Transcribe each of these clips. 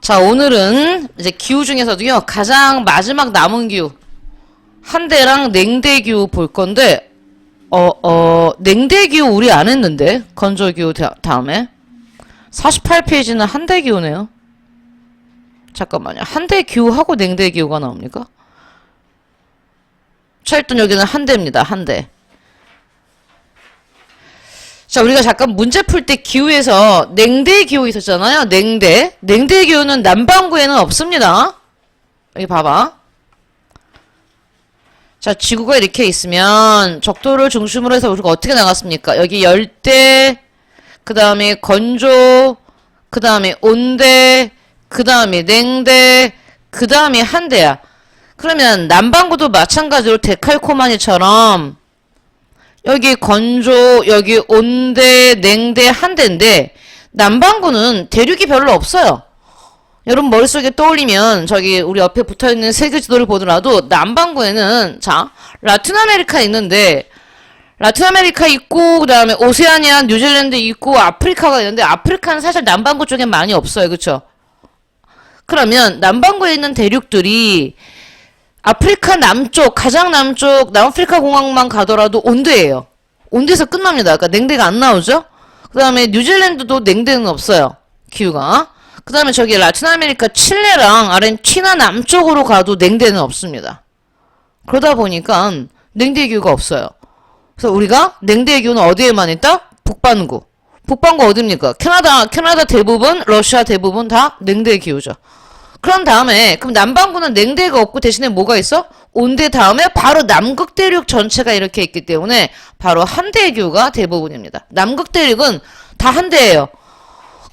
자, 오늘은 이제 기후 중에서도요, 가장 마지막 남은 기후, 한대랑 냉대기후 볼 건데, 냉대기후 우리 안 했는데, 건조기후 다음에. 48페이지는 한대기후네요. 잠깐만요. 한대기후하고 냉대기후가 나옵니까? 자, 일단 여기는 한대입니다. 한대. 자, 우리가 잠깐 문제 풀 때 기후에서 냉대기후 있었잖아요. 냉대기후는 남반구에는 없습니다. 여기 봐봐. 자, 지구가 이렇게 있으면 적도를 중심으로 해서 우리가 어떻게 나갔습니까? 여기 열대, 그 다음에 건조, 그 다음에 온대, 그 다음에 냉대, 그 다음에 한대야. 그러면 남반구도 마찬가지로 데칼코마니처럼 여기 건조, 여기 온대, 냉대, 한대인데 남반구는 대륙이 별로 없어요. 여러분 머릿속에 떠올리면 저기 우리 옆에 붙어있는 세계 지도를 보더라도 남반구에는 자 라틴 아메리카 있는데 라틴 아메리카 있고 그 다음에 오세아니아, 뉴질랜드 있고 아프리카가 있는데 아프리카는 사실 남반구 쪽엔 많이 없어요. 그쵸? 그러면 남반구에 있는 대륙들이 아프리카 남쪽, 가장 남쪽 남아프리카 공항만 가더라도 온대예요. 온대에서 끝납니다. 그러니까 냉대가 안 나오죠? 그 다음에 뉴질랜드도 냉대는 없어요. 기후가. 그 다음에 저기 라틴 아메리카 칠레랑 아르헨티나 남쪽으로 가도 냉대는 없습니다. 그러다 보니까 냉대 기후가 없어요. 그래서 우리가 냉대 기후는 어디에만 있다? 북반구. 북반구 어디입니까? 캐나다 대부분, 러시아 대부분 다 냉대 기후죠. 그런 다음에 그럼 남반구는 냉대가 없고 대신에 뭐가 있어? 온대 다음에 바로 남극 대륙 전체가 이렇게 있기 때문에 바로 한대 기후가 대부분입니다. 남극 대륙은 다 한대예요.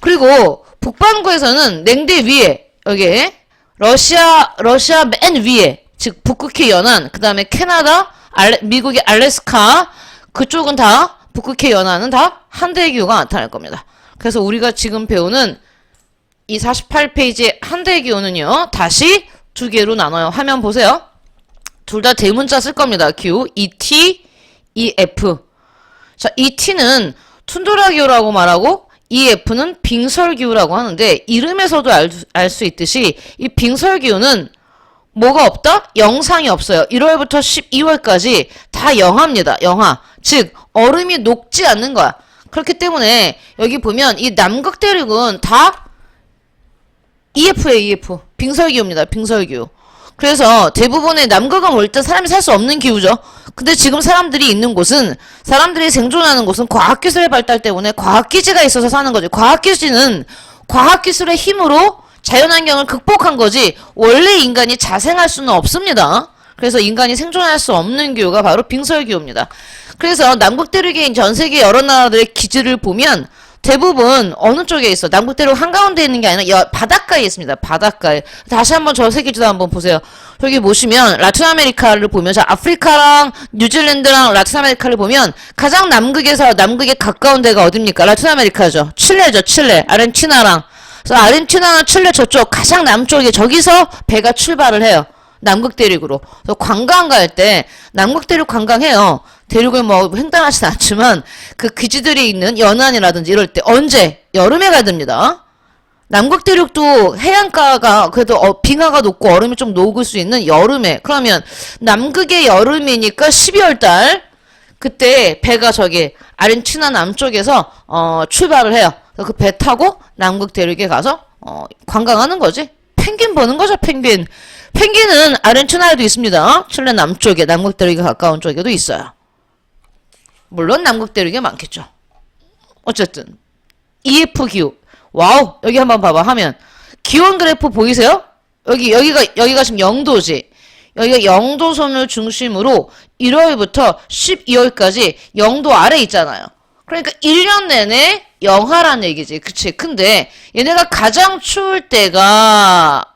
그리고 북반구에서는 냉대 위에 여기 러시아 맨 위에 즉 북극해 연안 그 다음에 캐나다 미국의 알래스카 그쪽은 다 북극해 연안은 다 한대 기후가 나타날 겁니다. 그래서 우리가 지금 배우는 이 48페이지의 한대 기후는요 다시 두 개로 나눠요. 화면 보세요. 둘 다 대문자 쓸 겁니다. 기후 ET, EF. 자, ET는 툰드라 기후라고 말하고 EF는 빙설 기후라고 하는데 이름에서도 알 수 있듯이 이 빙설 기후는 뭐가 없다? 영상이 없어요. 1월부터 12월까지 다 영하입니다. 영하. 즉 얼음이 녹지 않는 거야. 그렇기 때문에 여기 보면 이 남극 대륙은 다 EF예요. EF. 빙설기후입니다. 빙설기후. 그래서 대부분의 남극은 일단 사람이 살 수 없는 기후죠. 근데 지금 사람들이 있는 곳은 사람들이 생존하는 곳은 과학기술의 발달 때문에 과학기지가 있어서 사는 거죠. 과학기지는 과학기술의 힘으로 자연환경을 극복한 거지 원래 인간이 자생할 수는 없습니다. 그래서 인간이 생존할 수 없는 기후가 바로 빙설기후입니다. 그래서 남극대륙의 전 세계 여러 나라들의 기지를 보면 대부분 어느 쪽에 있어? 남극대륙 한가운데 있는 게 아니라 바닷가에 있습니다. 바닷가에. 다시 한번 저 세계지도 한번 보세요. 저기 보시면 라틴 아메리카를 보면 자 아프리카랑 뉴질랜드랑 라틴 아메리카를 보면 가장 남극에 가까운 데가 어딥니까? 라틴 아메리카죠. 칠레죠. 칠레. 아르헨티나랑. 그래서 아르헨티나나 칠레 저쪽 가장 남쪽에 저기서 배가 출발을 해요. 남극 대륙으로. 그래서 관광 갈 때 남극 대륙 관광해요. 대륙을 뭐 횡단하진 않지만 그 기지들이 있는 연안이라든지 이럴 때 언제? 여름에 가야 됩니다. 남극 대륙도 해안가가 그래도 빙하가 높고 얼음이 좀 녹을 수 있는 여름에. 그러면 남극의 여름이니까 12월 달 그때 배가 저기 아르헨티나 남쪽에서 출발을 해요. 그 배 타고 남극 대륙에 가서 관광하는 거지. 펭귄 보는 거죠. 펭귄. 펭귄은 아르헨티나에도 있습니다. 칠레 남쪽에 남극 대륙에 가까운 쪽에도 있어요. 물론 남극 대륙에 많겠죠. 어쨌든 EF 기후. 와우. 여기 한번 봐봐. 하면 기온 그래프 보이세요? 여기가 지금 0도지. 여기가 0도선을 중심으로 1월부터 12월까지 0도 아래 있잖아요. 그러니까 1년 내내 영하라는 얘기지. 그치? 근데 얘네가 가장 추울 때가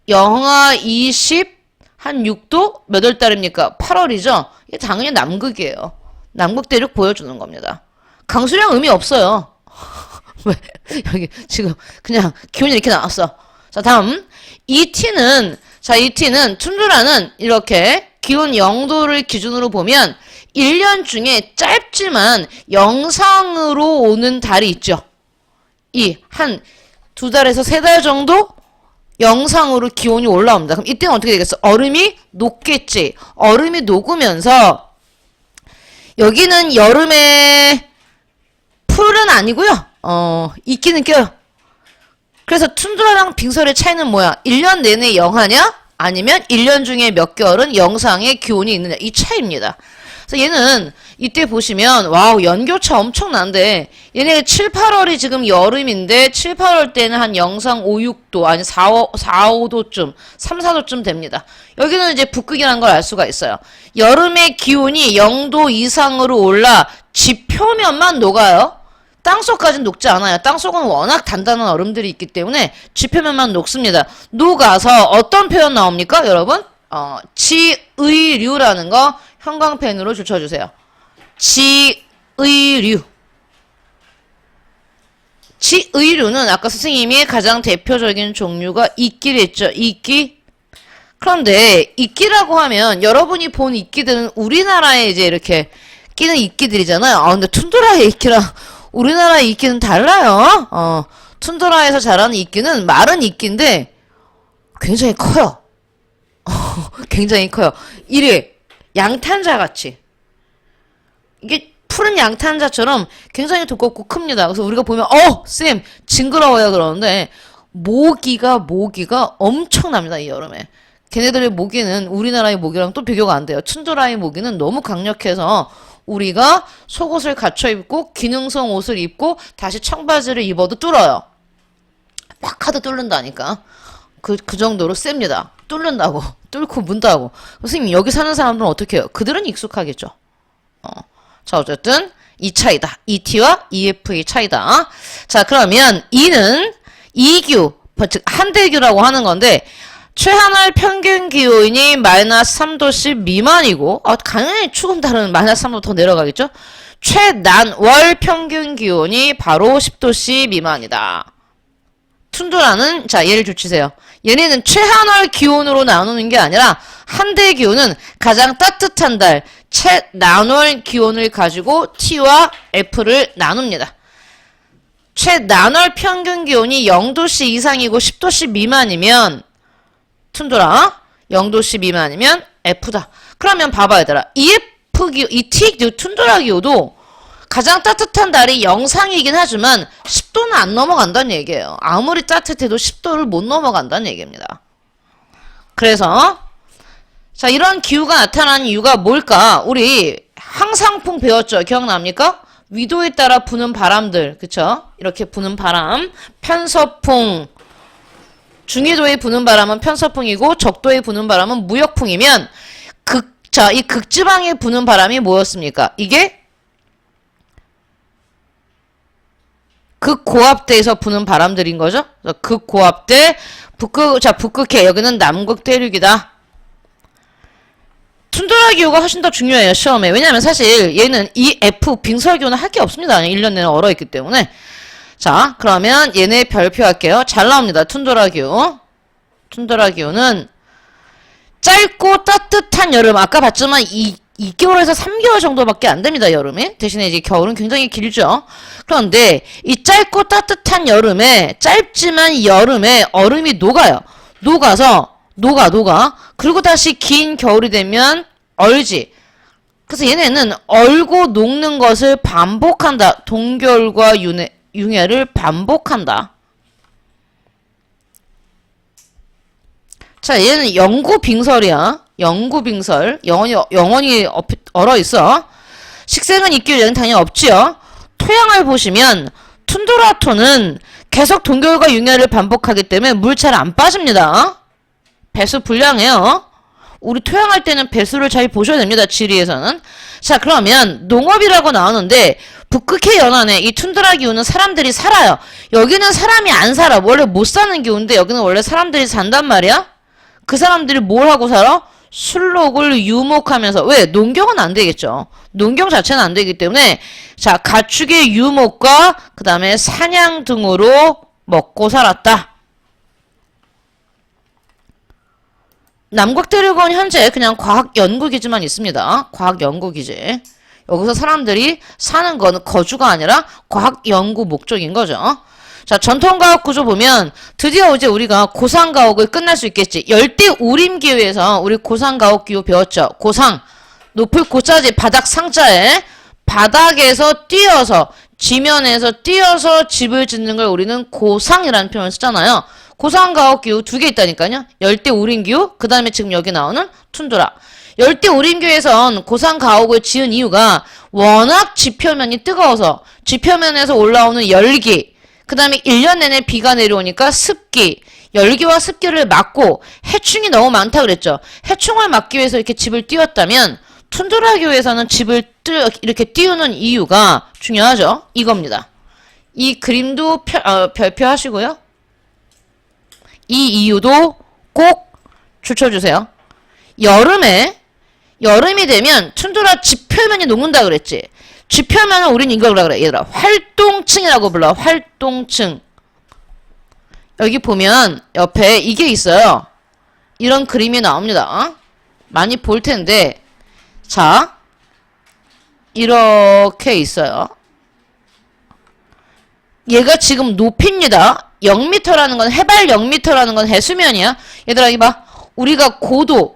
영하 20 한 6도? 몇 월 달입니까? 8월이죠? 이게 당연히 남극이에요. 남극 대륙 보여주는 겁니다. 강수량 의미 없어요. 왜? 여기 지금 그냥 기온이 이렇게 나왔어. 자, 다음. ET는 툰드라는 이렇게 기온 0도를 기준으로 보면 1년 중에 짧지만 영상으로 오는 달이 있죠. 두 달에서 세 달 정도 영상으로 기온이 올라옵니다. 그럼 이때는 어떻게 되겠어? 얼음이 녹겠지. 얼음이 녹으면서 여기는 여름에 풀은 아니고요. 이끼는 껴요. 그래서 툰드라랑 빙설의 차이는 뭐야? 1년 내내 영하냐? 아니면 1년 중에 몇 개월은 영상의 기온이 있느냐? 이 차이입니다. 그래서 얘는 이때 보시면 와우 연교차 엄청난데 얘네 7, 8월이 지금 여름인데 7, 8월 때는 한 영상 5, 6도 아니 4, 5도쯤 3, 4도쯤 됩니다. 여기는 이제 북극이라는 걸 알 수가 있어요. 여름의 기온이 0도 이상으로 올라 지표면만 녹아요. 땅속까지는 녹지 않아요. 땅속은 워낙 단단한 얼음들이 있기 때문에 지표면만 녹습니다. 녹아서 어떤 표현 나옵니까 여러분? 지의류라는 거 형광펜으로 줄쳐주세요. 지의류. 지의류는 아까 선생님이 가장 대표적인 종류가 이끼랬죠. 이끼. 그런데 이끼라고 하면 여러분이 본 이끼들은 우리나라에 이제 이렇게 끼는 이끼들이잖아요. 근데 툰드라의 이끼랑 우리나라의 이끼는 달라요. 툰드라에서 자라는 이끼는 마른 이끼인데 굉장히 커요. 굉장히 커요. 이래 양탄자 같이. 이게 푸른 양탄자처럼 굉장히 두껍고 큽니다. 그래서 우리가 보면 쌤 징그러워요 그러는데 모기가 엄청납니다. 이 여름에. 걔네들의 모기는 우리나라의 모기랑 또 비교가 안 돼요. 툰드라의 모기는 너무 강력해서 우리가 속옷을 갖춰 입고 기능성 옷을 입고 다시 청바지를 입어도 뚫어요. 막 하도 뚫는다니까. 그 정도로 셉니다. 뚫는다고. 뚫고 문다고. 선생님 여기 사는 사람들은 어떻게 해요? 그들은 익숙하겠죠. 자 어쨌든 이 차이다. ET와 EF의 차이다. 자 그러면 E는 이규, 즉 한대규라고 하는 건데 최하늘 평균 기온이 마이너스 3도씨 미만이고 당연히 추운 달은 마이너스 3도 더 내려가겠죠. 최난월 평균 기온이 바로 10도씨 미만이다. 툰드라는 자 예를 줄치세요. 얘네는 최하늘 기온으로 나누는 게 아니라 한대 기온은 가장 따뜻한 달 최난월 기온을 가지고 T와 F를 나눕니다. 최난월 평균 기온이 0도씨 이상이고 10도씨 미만이면 툰드라 0도씨 미만이면 F다. 그러면 봐봐 얘들아. EF 기온, 이 T 기온, 툰드라 기온도 가장 따뜻한 달이 영상이긴 하지만 10도는 안 넘어간다는 얘기예요. 아무리 따뜻해도 10도를 못 넘어간다는 얘기입니다. 그래서 자 이런 기후가 나타나는 이유가 뭘까? 우리 항상풍 배웠죠? 기억납니까? 위도에 따라 부는 바람들 그쵸? 이렇게 부는 바람 편서풍 중위도에 부는 바람은 편서풍이고 적도에 부는 바람은 무역풍이면 이 극지방에 부는 바람이 뭐였습니까? 이게 극고압대에서 부는 바람들인 거죠. 극고압대, 북극해. 여기는 남극 대륙이다. 툰드라 기후가 훨씬 더 중요해요, 시험에. 왜냐면 사실 얘는 이 F 빙설 기후는 할 게 없습니다. 1년 내내 얼어있기 때문에. 자, 그러면 얘네 별표 할게요. 잘 나옵니다. 툰드라 기후. 툰드라 기후는 짧고 따뜻한 여름. 아까 봤지만 2개월에서 3개월 정도밖에 안 됩니다, 여름에. 대신에 이제 겨울은 굉장히 길죠. 그런데 이 짧고 따뜻한 여름에, 짧지만 여름에 얼음이 녹아요. 녹아. 그리고 다시 긴 겨울이 되면 얼지. 그래서 얘네는 얼고 녹는 것을 반복한다. 동결과 융해를 반복한다. 자, 얘는 영구빙설이야. 영구빙설. 영원히 얼어있어. 식생은 있기로 얘는 당연히 없지요. 토양을 보시면 툰드라토는 계속 동결과 융해를 반복하기 때문에 물 잘 안 빠집니다. 배수 불량해요. 우리 토양할 때는 배수를 잘 보셔야 됩니다. 지리에서는. 자 그러면 농업이라고 나오는데 북극해 연안에 이 툰드라 기후는 사람들이 살아요. 여기는 사람이 안 살아. 원래 못 사는 기후인데 여기는 원래 사람들이 산단 말이야. 그 사람들이 뭘 하고 살아? 술록을 유목하면서. 왜? 농경은 안 되겠죠. 농경 자체는 안 되기 때문에 자 가축의 유목과 그 다음에 사냥 등으로 먹고 살았다. 남극대륙은 현재 그냥 과학연구기지만 있습니다. 과학연구기지. 여기서 사람들이 사는 거는 거주가 아니라 과학연구 목적인 거죠. 자, 전통가옥 구조 보면 드디어 이제 우리가 고상가옥을 끝날 수 있겠지. 열대 우림기후에서 우리 고상가옥 기후 배웠죠. 고상, 높을 고자지 바닥 상자에 바닥에서 뛰어서 지면에서 뛰어서 집을 짓는 걸 우리는 고상이라는 표현을 쓰잖아요. 고상가옥 기후 두 개 있다니까요. 열대 우림기후, 그 다음에 지금 여기 나오는 툰드라. 열대 우림기후에선 고상가옥을 지은 이유가 워낙 지표면이 뜨거워서 지표면에서 올라오는 열기, 그 다음에 1년 내내 비가 내려오니까 습기, 열기와 습기를 막고 해충이 너무 많다 그랬죠. 해충을 막기 위해서 이렇게 집을 띄웠다면 툰드라기후에서는 집을 이렇게 띄우는 이유가 중요하죠. 이겁니다. 이 그림도 별표하시고요. 이 이유도 꼭 줄쳐주세요. 여름이 되면 툰드라 지표면이 녹는다 그랬지. 지표면은 우린 이거라 그래. 얘들아, 활동층이라고 불러. 활동층. 여기 보면 옆에 이게 있어요. 이런 그림이 나옵니다. 많이 볼 텐데, 자, 이렇게 있어요. 얘가 지금 높이입니다. 0m라는 건, 해발 0m라는 건 해수면이야. 얘들아, 이봐. 우리가 고도,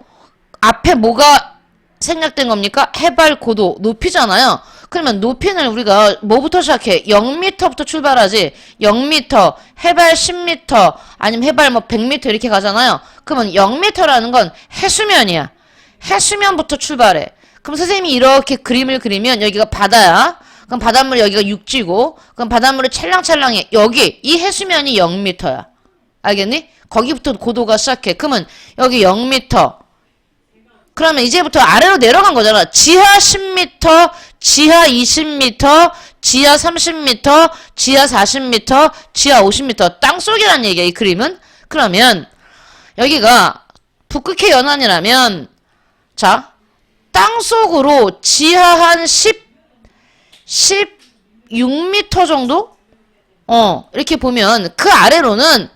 앞에 뭐가 생략된 겁니까? 해발, 고도, 높이잖아요. 그러면 높이는 우리가 뭐부터 시작해? 0m부터 출발하지. 0m, 해발 10m, 아니면 해발 뭐 100m 이렇게 가잖아요. 그러면 0m라는 건 해수면이야. 해수면부터 출발해. 그럼 선생님이 이렇게 그림을 그리면 여기가 바다야. 그럼 바닷물 여기가 육지고, 그럼 바닷물이 찰랑찰랑해. 여기 이 해수면이 0m야. 알겠니? 거기부터 고도가 시작해. 그러면 여기 0m. 그러면 이제부터 아래로 내려간 거잖아. 지하 10m, 지하 20m, 지하 30m, 지하 40m, 지하 50m. 땅속이란 얘기야, 이 그림은. 그러면 여기가 북극해 연안이라면, 자, 땅속으로 지하 한 16m 정도? 이렇게 보면 그 아래로는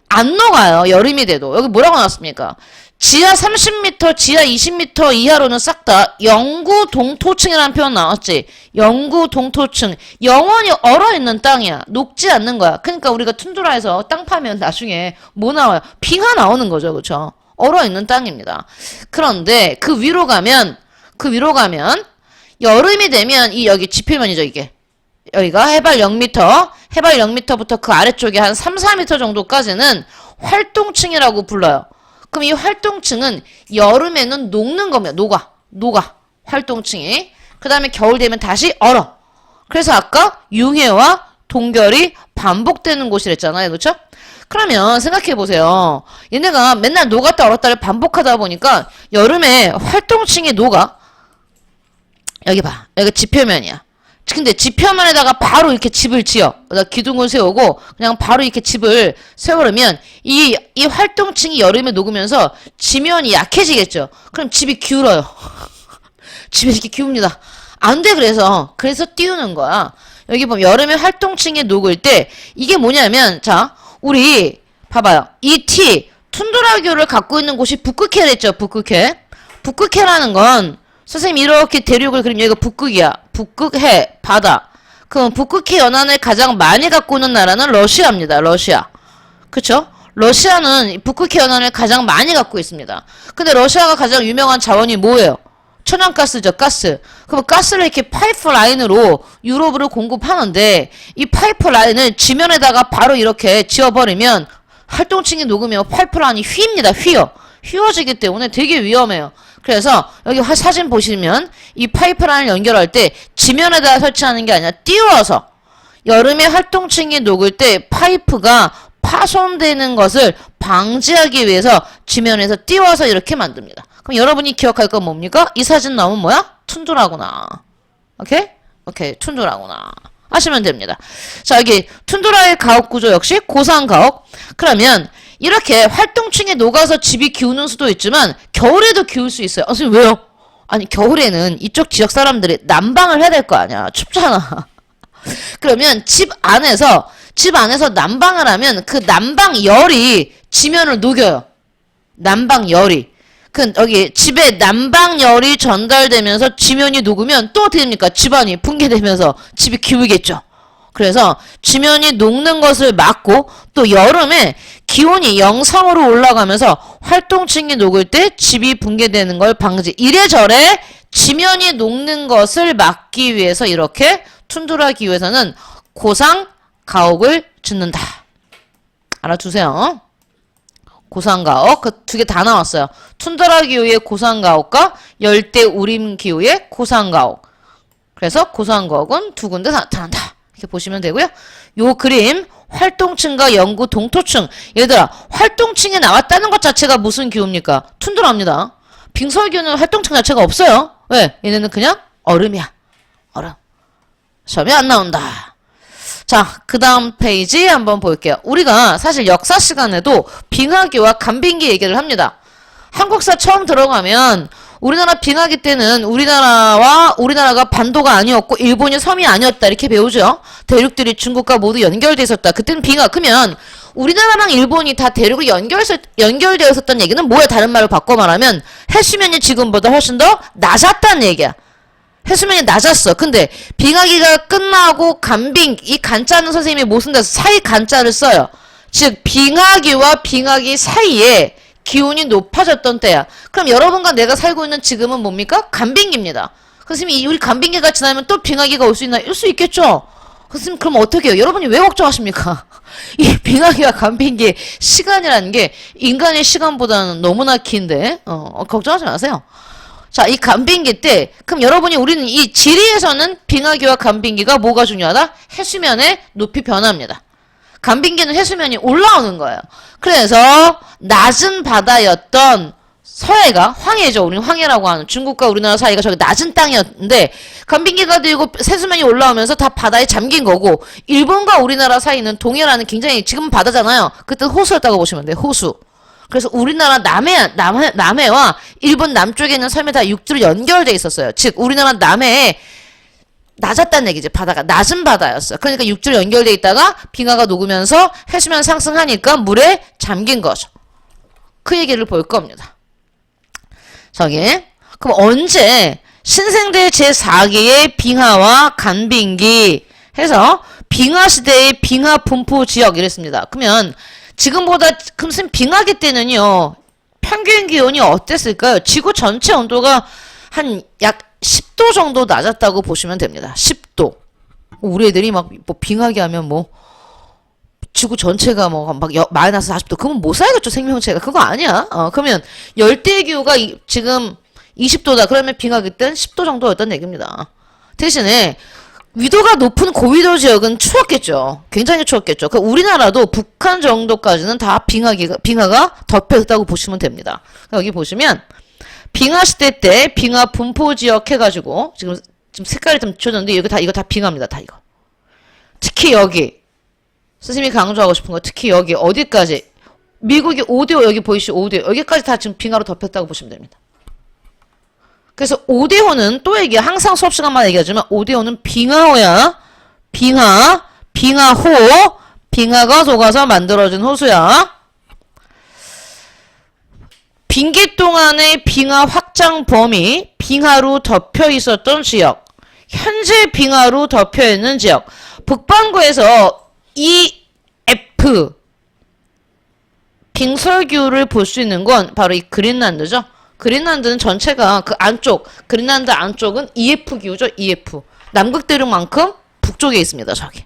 안 녹아요. 여름이 돼도. 여기 뭐라고 나왔습니까? 지하 30m, 지하 20m 이하로는 싹 다 영구 동토층이라는 표현 나왔지. 영구 동토층. 영원히 얼어있는 땅이야. 녹지 않는 거야. 그러니까 우리가 툰드라에서 땅 파면 나중에 뭐 나와요? 비가 나오는 거죠. 그쵸? 얼어있는 땅입니다. 그런데 그 위로 가면 여름이 되면 이 여기 지표면이죠. 이게. 여기가 해발 0m, 해발 0m부터 그 아래쪽에 한 3, 4m 정도까지는 활동층이라고 불러요. 그럼 이 활동층은 여름에는 녹는 겁니다. 녹아. 활동층이. 그 다음에 겨울 되면 다시 얼어. 그래서 아까 융해와 동결이 반복되는 곳이랬잖아요. 그렇죠? 그러면 생각해보세요. 얘네가 맨날 녹았다 얼었다를 반복하다 보니까 여름에 활동층이 녹아. 여기 봐. 여기 지표면이야. 근데 지표면에다가 바로 이렇게 집을 지어. 기둥을 세우고 그냥 바로 이렇게 집을 세우려면 이 활동층이 여름에 녹으면서 지면이 약해지겠죠. 그럼 집이 기울어요. 집이 이렇게 기웁니다. 안 돼. 그래서 띄우는 거야. 여기 보면 여름에 활동층이 녹을 때 이게 뭐냐면, 자, 우리 봐봐요. 이 툰드라교를 갖고 있는 곳이 북극해랬죠. 북극해라는 건 선생님 이렇게 대륙을 그리면 여기가 북극이야. 북극해, 바다. 그럼 북극해 연안을 가장 많이 갖고 있는 나라는 러시아입니다. 러시아. 그쵸? 러시아는 북극해 연안을 가장 많이 갖고 있습니다. 근데 러시아가 가장 유명한 자원이 뭐예요? 천연가스죠. 가스. 그럼 가스를 이렇게 파이프라인으로 유럽으로 공급하는데 이 파이프라인을 지면에다가 바로 이렇게 지어버리면 활동층이 녹으면 파이프라인이 휘입니다. 휘어지기 때문에 되게 위험해요. 그래서 여기 사진 보시면 이 파이프라인을 연결할 때 지면에다 설치하는 게 아니라 띄워서 여름에 활동층이 녹을 때 파이프가 파손되는 것을 방지하기 위해서 지면에서 띄워서 이렇게 만듭니다. 그럼 여러분이 기억할 건 뭡니까? 이 사진 나오면 뭐야? 툰드라구나. 오케이, 툰드라구나. 하시면 됩니다. 자, 여기 툰드라의 가옥 구조 역시 고상가옥. 그러면 이렇게 활동층에 녹아서 집이 기우는 수도 있지만 겨울에도 기울 수 있어요. 선생님 왜요? 아니 겨울에는 이쪽 지역 사람들이 난방을 해야 될 거 아니야. 춥잖아. 그러면 집 안에서 난방을 하면 그 난방열이 지면을 녹여요. 난방열이. 여기 집에 난방열이 전달되면서 지면이 녹으면 또 어떻게 됩니까? 집안이 붕괴되면서 집이 기울겠죠. 그래서 지면이 녹는 것을 막고 또 여름에 기온이 영상으로 올라가면서 활동층이 녹을 때 집이 붕괴되는 걸 방지. 이래저래 지면이 녹는 것을 막기 위해서 이렇게 툰드라 기후에서는 고상 가옥을 짓는다. 알아두세요. 고상 가옥 그 두 개 다 나왔어요. 툰드라 기후의 고상 가옥과 열대 우림 기후의 고상 가옥. 그래서 고상 가옥은 두 군데 나타난다. 이렇게 보시면 되고요. 요 그림 활동층과 영구 동토층. 얘들아 활동층이 나왔다는 것 자체가 무슨 기후입니까? 툰드라입니다. 빙설기후는 활동층 자체가 없어요. 왜? 얘네는 그냥 얼음이야. 얼음. 시험에 안 나온다. 자, 그 다음 페이지 한번 볼게요. 우리가 사실 역사 시간에도 빙하기와 간빙기 얘기를 합니다. 한국사 처음 들어가면 우리나라 빙하기 때는 우리나라가 반도가 아니었고 일본이 섬이 아니었다 이렇게 배우죠. 대륙들이 중국과 모두 연결돼 있었다. 그때는 빙하. 그러면 우리나라랑 일본이 다 대륙이 연결되어 있었다는 얘기는 뭐야? 다른 말로 바꿔 말하면 해수면이 지금보다 훨씬 더 낮았다는 얘기야. 해수면이 낮았어. 근데 빙하기가 끝나고 간빙, 이 간자는 선생님이 못 쓴다. 사이 간자를 써요. 즉 빙하기와 빙하기 사이에 기온이 높아졌던 때야. 그럼 여러분과 내가 살고 있는 지금은 뭡니까? 간빙기입니다. 선생님 우리 간빙기가 지나면 또 빙하기가 올 수 있나? 올 수 있겠죠. 선생님 그럼 어떻게 해요? 여러분이 왜 걱정하십니까? 이 빙하기와 간빙기의 시간이라는 게 인간의 시간보다는 너무나 긴데 걱정하지 마세요. 자, 이 간빙기 때 그럼 여러분이 우리는 이 지리에서는 빙하기와 간빙기가 뭐가 중요하다? 해수면의 높이 변화입니다. 간빙기는 해수면이 올라오는 거예요. 그래서 낮은 바다였던 서해가 황해죠. 우리는 황해라고 하는 중국과 우리나라 사이가 저기 낮은 땅이었는데 간빙기가 들고 해수면이 올라오면서 다 바다에 잠긴 거고 일본과 우리나라 사이는 동해라는 굉장히 지금은 바다잖아요. 그때 호수였다고 보시면 돼요. 호수. 그래서 우리나라 남해와 일본 남쪽에 있는 섬이 다 육지로 연결돼 있었어요. 즉 우리나라 남해에 낮았다는 얘기지. 바다가 낮은 바다였어. 그러니까 육지로 연결돼 있다가 빙하가 녹으면서 해수면 상승하니까 물에 잠긴 거죠. 그 얘기를 볼 겁니다. 저기 그럼 언제 신생대 제4기의 빙하와 간빙기 해서 빙하시대의 빙하 분포 지역 이랬습니다. 그러면 지금보다 그럼 빙하기 때는요 평균 기온이 어땠을까요? 지구 전체 온도가 한 약 10도 정도 낮았다고 보시면 됩니다. 10도. 우리 애들이 막 뭐 빙하기 하면 뭐 지구 전체가 뭐 막 마이너스 40도. 그러면 못 살겠죠 생명체가. 그거 아니야. 그러면 열대 기후가 지금 20도다. 그러면 빙하기 때는 10도 정도였던 얘기입니다. 대신에 위도가 높은 고위도 지역은 추웠겠죠. 굉장히 추웠겠죠. 그러니까 우리나라도 북한 정도까지는 다 빙하가 덮여 있다고 보시면 됩니다. 여기 보시면 빙하 시대 때 빙하 분포 지역 해가지고 지금 색깔이 좀 쥐어졌는데 이거 다 빙하입니다. 다 이거. 특히 여기 선생님이 강조하고 싶은 거 특히 여기 어디까지 미국이 5대5 여기 보이시죠? 5대5 여기까지 다 지금 빙하로 덮였다고 보시면 됩니다. 그래서 5대5는 또 얘기해. 항상 수업 시간마다 얘기하지만 5대5는 빙하호야. 빙하호. 빙하가 녹아서 만들어진 호수야. 빙기 동안의 빙하 확장 범위, 빙하로 덮여 있었던 지역, 현재 빙하로 덮여 있는 지역. 북반구에서 EF 빙설기후를 볼 수 있는 건 바로 이 그린란드죠. 그린란드는 전체가 그 안쪽, 그린란드 안쪽은 EF 기후죠. EF. 남극 대륙만큼 북쪽에 있습니다. 저기.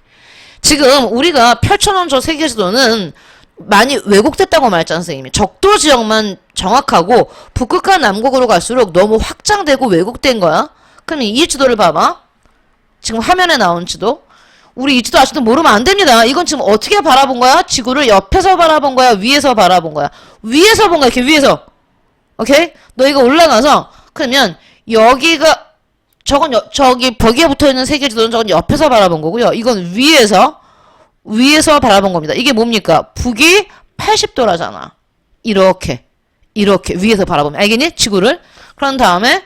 지금 우리가 펼쳐놓은 저 세계지도는 많이 왜곡됐다고 말했잖아요, 선생님이. 적도 지역만 정확하고 북극과 남극으로 갈수록 너무 확장되고 왜곡된 거야. 그럼 이 지도를 봐봐. 지금 화면에 나온 지도. 우리 이 지도 아직도 모르면 안 됩니다. 이건 지금 어떻게 바라본 거야? 지구를 옆에서 바라본 거야? 위에서 바라본 거야? 위에서 본 거야, 이렇게 위에서. 오케이? 너희가 올라가서 그러면 여기가 저기 벽에 붙어있는 세계지도는 저건 옆에서 바라본 거고요. 이건 위에서 바라본 겁니다. 이게 뭡니까? 북이 80도라잖아. 이렇게 위에서 바라보면 알겠니? 지구를. 그런 다음에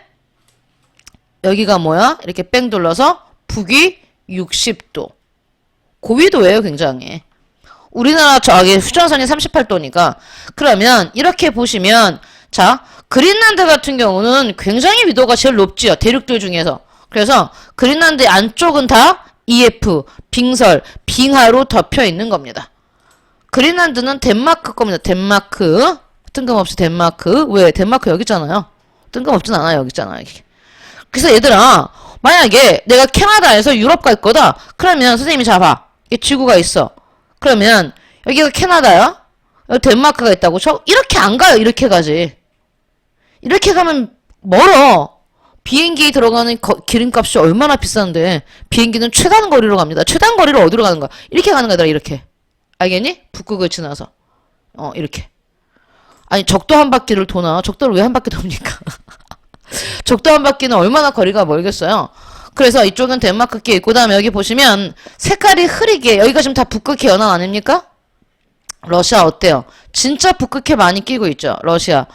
여기가 뭐야? 이렇게 뺑 돌려서 북이 60도. 고위도예요, 굉장히. 우리나라 저기 휴전선이 38도니까. 그러면 이렇게 보시면 자, 그린란드 같은 경우는 굉장히 위도가 제일 높지요. 대륙들 중에서. 그래서 그린란드 안쪽은 다 EF, 빙설, 빙하로 덮여 있는 겁니다. 그린란드는 덴마크 겁니다. 덴마크. 뜬금없이 덴마크. 왜? 덴마크 여기 있잖아요. 뜬금없진 않아요. 여기 있잖아요. 여기. 그래서 얘들아, 만약에 내가 캐나다에서 유럽 갈 거다. 그러면 선생님이 잡아. 이 지구가 있어. 그러면 여기가 캐나다야? 여기 덴마크가 있다고? 이렇게 안 가요. 이렇게 가지. 이렇게 가면 멀어. 비행기에 들어가는 기름값이 얼마나 비싼데 비행기는 최단 거리로 갑니다. 최단 거리로 어디로 가는 거야? 이렇게 가는 거야. 이렇게. 알겠니? 북극을 지나서. 이렇게. 아니 적도 한 바퀴를 도나? 적도를 왜 한 바퀴 돕니까? 적도 한 바퀴는 얼마나 거리가 멀겠어요? 그래서 이쪽은 덴마크께 있고, 그다음에 여기 보시면 색깔이 흐리게, 여기가 지금 다 북극해 연안 아닙니까? 러시아 어때요? 진짜 북극해 많이 끼고 있죠. 러시아.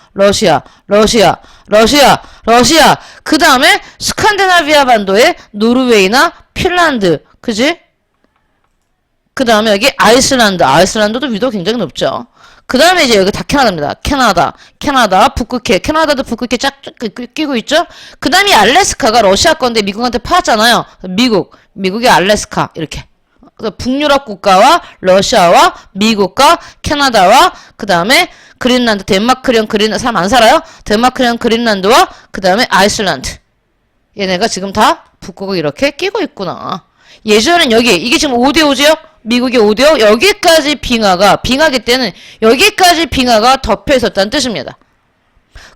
그 다음에 스칸디나비아 반도에 노르웨이나 핀란드, 그지? 그 다음에 여기 아이슬란드도 위도가 굉장히 높죠. 그 다음에 이제 여기 다 캐나다입니다. 캐나다, 북극해. 캐나다도 북극해 쫙 끼고 있죠? 그 다음에 알래스카가 러시아 건데 미국한테 팔았잖아요. 미국의 알래스카, 이렇게. 그래서 북유럽 국가와 러시아와 미국과 캐나다와 그 다음에 그린란드, 덴마크령 그린란드, 사람 안 살아요? 덴마크령 그린란드와 그 다음에 아이슬란드. 얘네가 지금 다 북극을 이렇게 끼고 있구나. 예전엔 여기, 이게 지금 5대5지요? 미국의 5대5? 여기까지 빙하기 때는 여기까지 빙하가 덮여 있었다는 뜻입니다.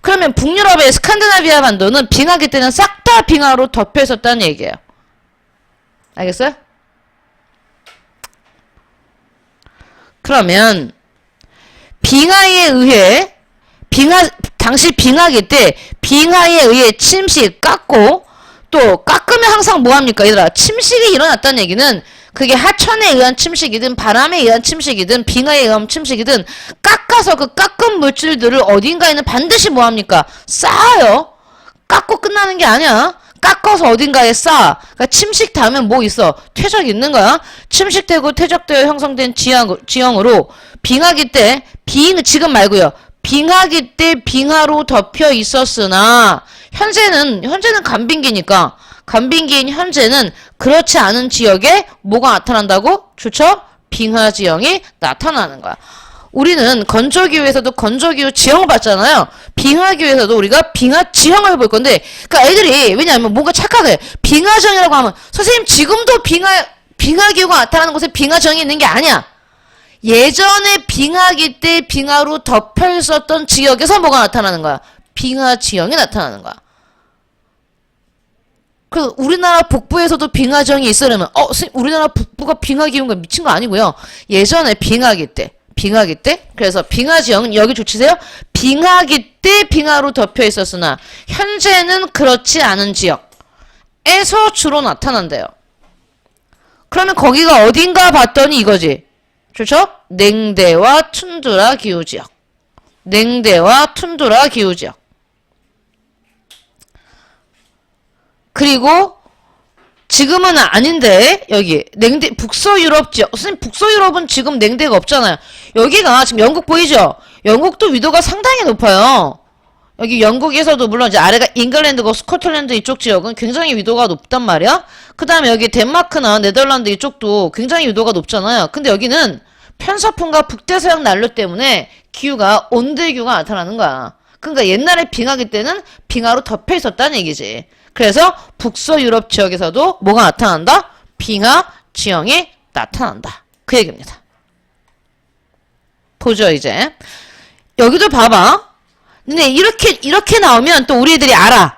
그러면 북유럽의 스칸디나비아 반도는 빙하기 때는 싹 다 빙하로 덮여 있었다는 얘기예요. 알겠어요? 그러면 빙하에 의해 당시 빙하기 때 빙하에 의해 침식 깎고 또 깎으면 항상 뭐합니까? 얘들아 침식이 일어났다는 얘기는 그게 하천에 의한 침식이든 바람에 의한 침식이든 빙하에 의한 침식이든 깎아서 그 깎은 물질들을 어딘가에는 반드시 뭐합니까? 쌓아요. 깎고 끝나는 게 아니야. 깎아서 어딘가에 쌓아. 그러니까 침식 다음에 뭐 있어? 퇴적 있는 거야. 침식되고 퇴적되어 형성된 지형으로 빙하기 때 지금 말고요. 빙하기 때 빙하로 덮여 있었으나 현재는 간빙기니까 간빙기인 현재는 그렇지 않은 지역에 뭐가 나타난다고? 좋죠? 빙하 지형이 나타나는 거야. 우리는 건조기후에서도 건조기후 지형을 봤잖아요. 빙하기후에서도 우리가 빙하 지형을 볼 건데, 그러니까 애들이 왜냐하면 뭔가 착각해. 빙하 지형이라고 하면 선생님 지금도 빙하기후가 나타나는 곳에 빙하 지형이 있는 게 아니야. 예전에 빙하기 때 빙하로 덮여 있었던 지역에서 뭐가 나타나는 거야? 빙하 지형이 나타나는 거야. 그 우리나라 북부에서도 빙하 지형이 있으려면 선생님 우리나라 북부가 빙하 기후가 미친 거 아니고요. 예전에 빙하기 때 그래서 빙하 지형은 여기 조치세요. 빙하기 때 빙하로 덮여 있었으나 현재는 그렇지 않은 지역에서 주로 나타난대요. 그러면 거기가 어딘가 봤더니 이거지. 좋죠? 냉대와 툰드라 기후 지역. 그리고 지금은 아닌데 여기 북서유럽 지역. 선생님 북서유럽은 지금 냉대가 없잖아요. 여기가 지금 영국 보이죠? 영국도 위도가 상당히 높아요. 여기 영국에서도 물론 이제 아래가 잉글랜드고 스코틀랜드 이쪽 지역은 굉장히 위도가 높단 말이야. 그 다음에 여기 덴마크나 네덜란드 이쪽도 굉장히 위도가 높잖아요. 근데 여기는 편서풍과 북대서양 난로 때문에 기후가 온대기후가 나타나는 거야. 그러니까 옛날에 빙하기 때는 빙하로 덮여 있었다는 얘기지. 그래서 북서유럽 지역에서도 뭐가 나타난다? 빙하 지형이 나타난다. 그 얘기입니다. 보죠 이제. 여기도 봐봐. 근데 이렇게 나오면 또 우리 애들이 알아.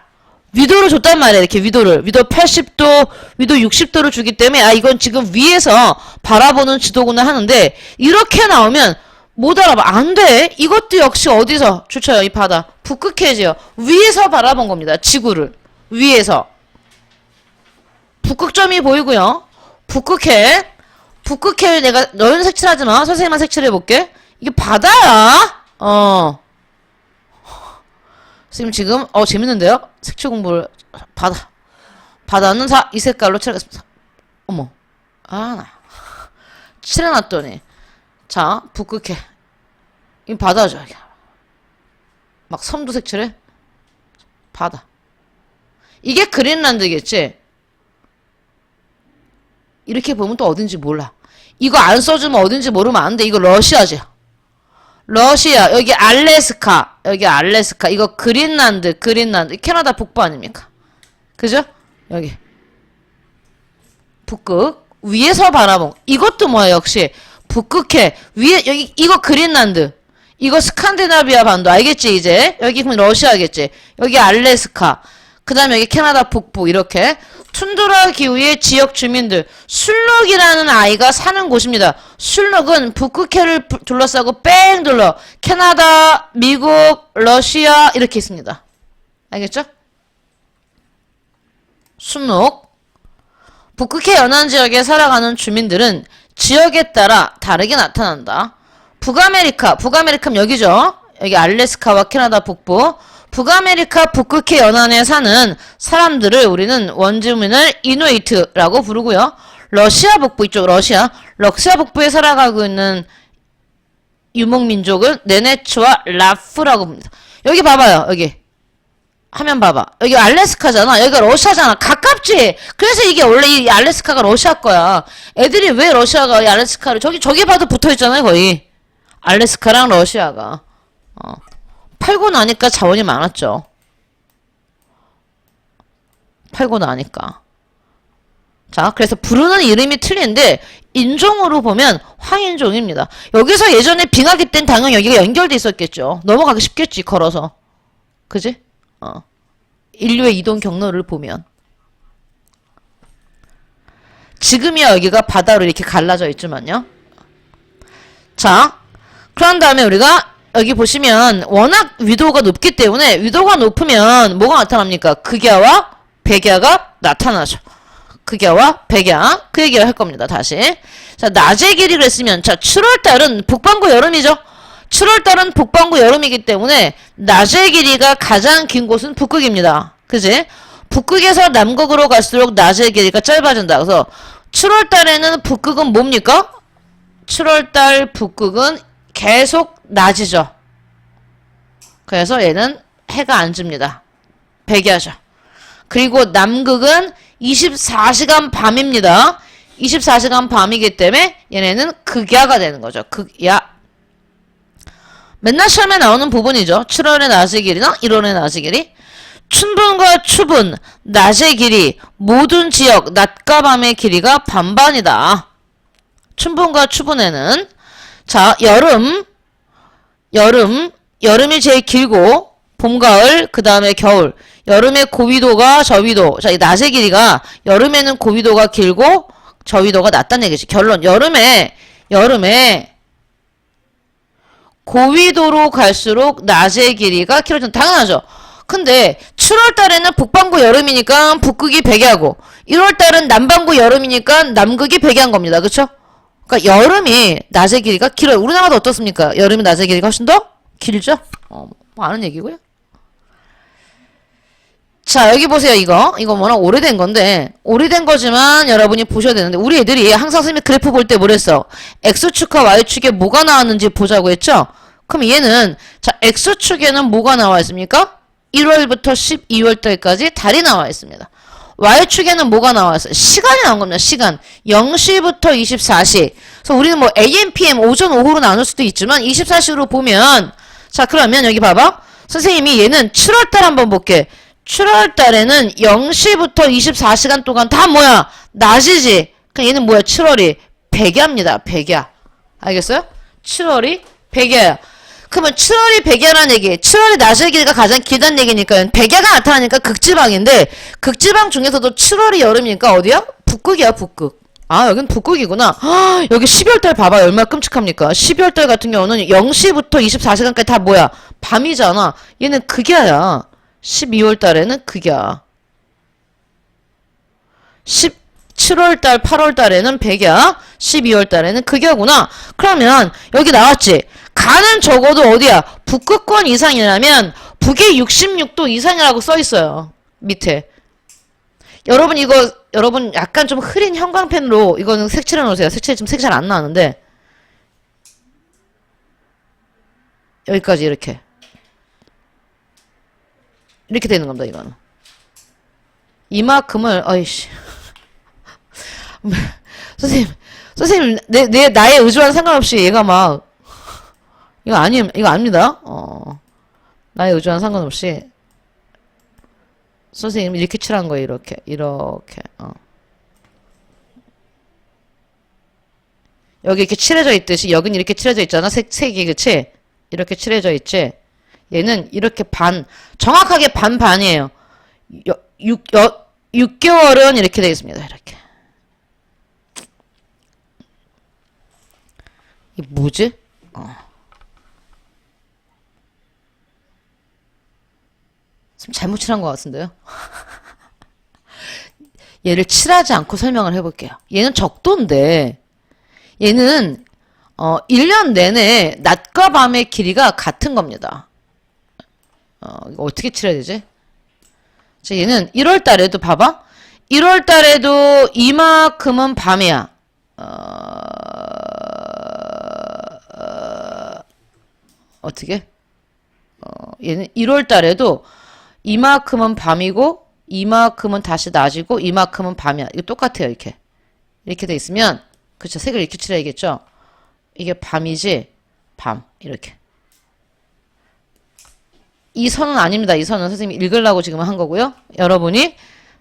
위도를 줬단 말이야. 이렇게 위도 80도, 위도 60도를 주기 때문에 이건 지금 위에서 바라보는 지도구나 하는데 이렇게 나오면 못 알아봐. 안 돼. 이것도 역시 어디서? 좋죠. 이 바다. 북극해지요. 위에서 바라본 겁니다. 지구를. 위에서. 북극점이 보이고요. 북극해 내가 너는 색칠하지 마. 선생님만 색칠해볼게. 이게 바다야. 선생님 지금 재밌는데요? 색칠 공부를 바다는 이 색깔로 칠하겠습니다. 어머 나 칠해놨더니 자 북극해 이 바다죠. 여기 막 섬도 색칠해. 바다. 이게 그린란드겠지? 이렇게 보면 또 어딘지 몰라. 이거 안 써주면 어딘지 모르면 안 돼. 이거 러시아지. 러시아, 여기 알래스카, 여기 알래스카, 이거 그린란드, 그린란드, 캐나다 북부 아닙니까? 그죠? 여기. 북극. 위에서 바라본. 이것도 뭐야, 역시. 북극해. 위에, 여기, 이거 그린란드. 이거 스칸디나비아 반도. 알겠지, 이제? 여기 그럼 러시아겠지? 여기 알래스카. 그 다음에 여기 캐나다 북부. 이렇게. 툰드라 기후의 지역 주민들. 술록이라는 아이가 사는 곳입니다. 술록은 북극해를 둘러싸고 뺑 둘러. 캐나다, 미국, 러시아, 이렇게 있습니다. 알겠죠? 순록. 북극해 연안 지역에 살아가는 주민들은 지역에 따라 다르게 나타난다. 북아메리카 여기죠. 여기 알래스카와 캐나다 북부. 북아메리카 북극해 연안에 사는 사람들을 우리는 원주민을 이누이트라고 부르고요. 러시아 북부 이쪽 러시아 북부에 살아가고 있는 유목민족은 네네츠와 라프라고 부릅니다. 여기 봐봐요. 여기 화면 봐봐. 여기 알래스카잖아. 여기가 러시아잖아. 가깝지? 그래서 이게 원래 이 알래스카가 러시아 거야. 애들이 왜 러시아가 이 알래스카를 저기 봐도 붙어있잖아요. 거의 알래스카랑 러시아가 팔고 나니까 자원이 많았죠. 팔고 나니까. 자, 그래서 부르는 이름이 틀린데 인종으로 보면 황인종입니다. 여기서 예전에 빙하기 땐 당연히 여기가 연결돼 있었겠죠. 넘어가기 쉽겠지, 걸어서. 그지? 인류의 이동 경로를 보면. 지금이야 여기가 바다로 이렇게 갈라져 있지만요. 자, 그런 다음에 우리가 여기 보시면 워낙 위도가 높기 때문에 위도가 높으면 뭐가 나타납니까? 극야와 백야가 나타나죠. 극야와 백야. 그 얘기를 할 겁니다. 다시. 자, 낮의 길이를 했으면 자, 7월달은 북반구 여름이죠. 7월달은 북반구 여름이기 때문에 낮의 길이가 가장 긴 곳은 북극입니다. 그지? 북극에서 남극으로 갈수록 낮의 길이가 짧아진다. 그래서 7월달에는 북극은 뭡니까? 7월달 북극은 계속 낮이죠. 그래서 얘는 해가 안 집니다. 백야죠. 그리고 남극은 24시간 밤입니다. 24시간 밤이기 때문에 얘네는 극야가 되는 거죠. 극야. 맨날 시험에 나오는 부분이죠. 7월의 낮의 길이나 1월의 낮의 길이. 춘분과 추분, 낮의 길이, 모든 지역, 낮과 밤의 길이가 반반이다. 춘분과 추분에는 자, 여름이 제일 길고 봄, 가을, 그 다음에 겨울. 여름의 고위도가 저위도. 자, 이 낮의 길이가 여름에는 고위도가 길고 저위도가 낮다는 얘기지. 결론. 여름에 고위도로 갈수록 낮의 길이가 길어진다. 당연하죠. 근데 7월달에는 북반구 여름이니까 북극이 백야고 1월달은 남반구 여름이니까 남극이 백야인 겁니다. 그쵸? 그러니까 여름이 낮의 길이가 길어요. 우리나라도 어떻습니까? 여름이 낮의 길이가 훨씬 더 길죠? 뭐 아는 얘기고요. 자, 여기 보세요. 이거 워낙 오래된 건데 오래된 거지만 여러분이 보셔야 되는데 우리 애들이 항상 선생님이 그래프 볼 때 뭐랬어? X축과 Y축에 뭐가 나왔는지 보자고 했죠? 그럼 얘는 자, X축에는 뭐가 나와 있습니까? 1월부터 12월달까지 달이 나와 있습니다. Y축에는 뭐가 나와 있어요? 시간이 나온 겁니다. 시간. 0시부터 24시. 그래서 우리는 뭐 AM, PM, 오전, 오후로 나눌 수도 있지만 24시로 보면 자, 그러면 여기 봐봐. 선생님이 얘는 7월달 한번 볼게. 7월달에는 0시부터 24시간 동안 다 뭐야? 낮이지. 그럼 얘는 뭐야? 7월이 백야입니다. 백야. 알겠어요? 7월이 백야야. 그러면 7월이 백야라는 얘기, 7월이 낮의 길이가 가장 길다는 얘기니까 백야가 나타나니까 극지방인데 극지방 중에서도 7월이 여름이니까 어디야? 북극이야. 북극. 아, 여긴 북극이구나. 여기 12월달 봐봐요. 얼마나 끔찍합니까? 12월달 같은 경우는 0시부터 24시간까지 다 뭐야? 밤이잖아. 얘는 극야야. 12월달에는 극야. 7월달, 8월달에는 백야. 12월달에는 극야구나. 그러면 여기 나왔지? 가는 적어도 어디야? 북극권 이상이라면 북이 66도 이상이라고 써있어요. 밑에. 여러분 약간 좀 흐린 형광펜으로 이거는 색칠해 놓으세요. 지금 색 잘 안 나는데. 여기까지 이렇게. 이렇게 되는 겁니다, 이거는. 이만큼을, 어이씨. 선생님, 나의 의지와는 상관없이 얘가 막, 이거 아닙니다. 나의 의지와는 상관없이. 선생님, 이렇게 칠한 거예요, 이렇게. 여기 이렇게 칠해져 있듯이, 여긴 이렇게 칠해져 있잖아, 색이, 그치? 이렇게 칠해져 있지? 얘는 이렇게 정확하게 반이에요. 6개월은 이렇게 되겠습니다, 이렇게. 이게 뭐지? 지금 잘못 칠한 것 같은데요? 얘를 칠하지 않고 설명을 해볼게요. 얘는 적도인데, 얘는, 1년 내내 낮과 밤의 길이가 같은 겁니다. 이거 어떻게 칠해야 되지? 자, 얘는 1월 달에도 봐봐. 1월 달에도 이만큼은 밤이야. 어떻게? 얘는 1월 달에도 이만큼은 밤이고, 이만큼은 다시 낮이고, 이만큼은 밤이야. 이거 똑같아요, 이렇게. 이렇게 돼 있으면, 그쵸, 색을 이렇게 칠해야겠죠? 이게 밤이지, 밤. 이렇게. 이 선은 아닙니다. 이 선은 선생님이 읽으려고 지금 한 거고요. 여러분이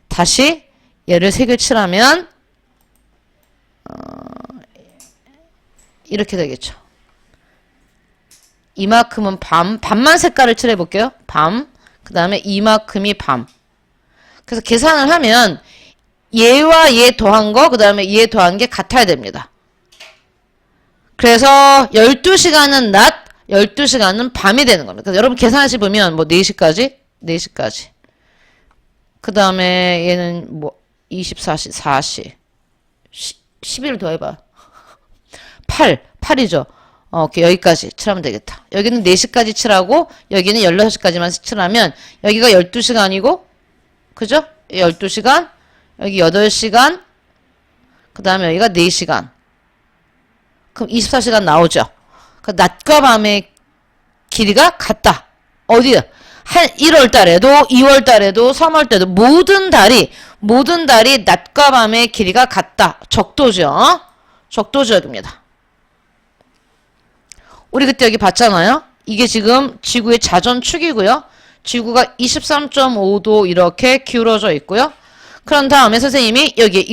다시 얘를 색을 칠하면, 이렇게 되겠죠. 이만큼은 밤만 색깔을 칠해볼게요. 밤. 그 다음에 이만큼이 밤. 그래서 계산을 하면 얘와 얘 더한 거, 그 다음에 얘 더한 게 같아야 됩니다. 그래서 12시간은 낮, 12시간은 밤이 되는 겁니다. 그래서 여러분 계산하시 보면 뭐 4시까지? 4시까지. 그 다음에 얘는 뭐 24시, 4시. 10일 더 해봐. 8이죠. 오케이, 여기까지 칠하면 되겠다. 여기는 4시까지 칠하고, 여기는 16시까지만 칠하면, 여기가 12시간이고, 그죠? 12시간, 여기 8시간, 그 다음에 여기가 4시간. 그럼 24시간 나오죠? 낮과 밤의 길이가 같다. 어디야? 1월 달에도, 2월 달에도, 3월 달에도, 모든 달이 낮과 밤의 길이가 같다. 적도죠? 적도지역입니다. 우리 그때 여기 봤잖아요. 이게 지금 지구의 자전축이고요. 지구가 23.5도 이렇게 기울어져 있고요. 그런 다음에 선생님이 여기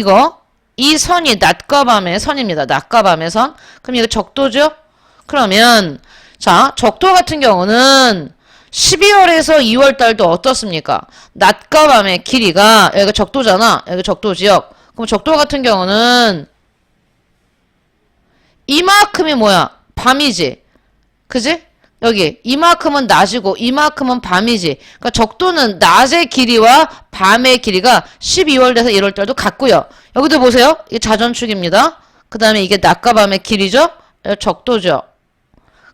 이 선이 낮과 밤의 선입니다. 낮과 밤의 선. 그럼 이거 적도죠? 그러면 자, 적도 같은 경우는 12월에서 2월 달도 어떻습니까? 낮과 밤의 길이가 여기가 적도잖아. 여기 적도지역. 그럼 적도 같은 경우는 이만큼이 뭐야? 밤이지. 그지? 여기 이만큼은 낮이고 이만큼은 밤이지. 그러니까 적도는 낮의 길이와 밤의 길이가 12월 돼서 1월 달도 같고요. 여기도 보세요. 이게 자전축입니다. 그 다음에 이게 낮과 밤의 길이죠? 적도죠.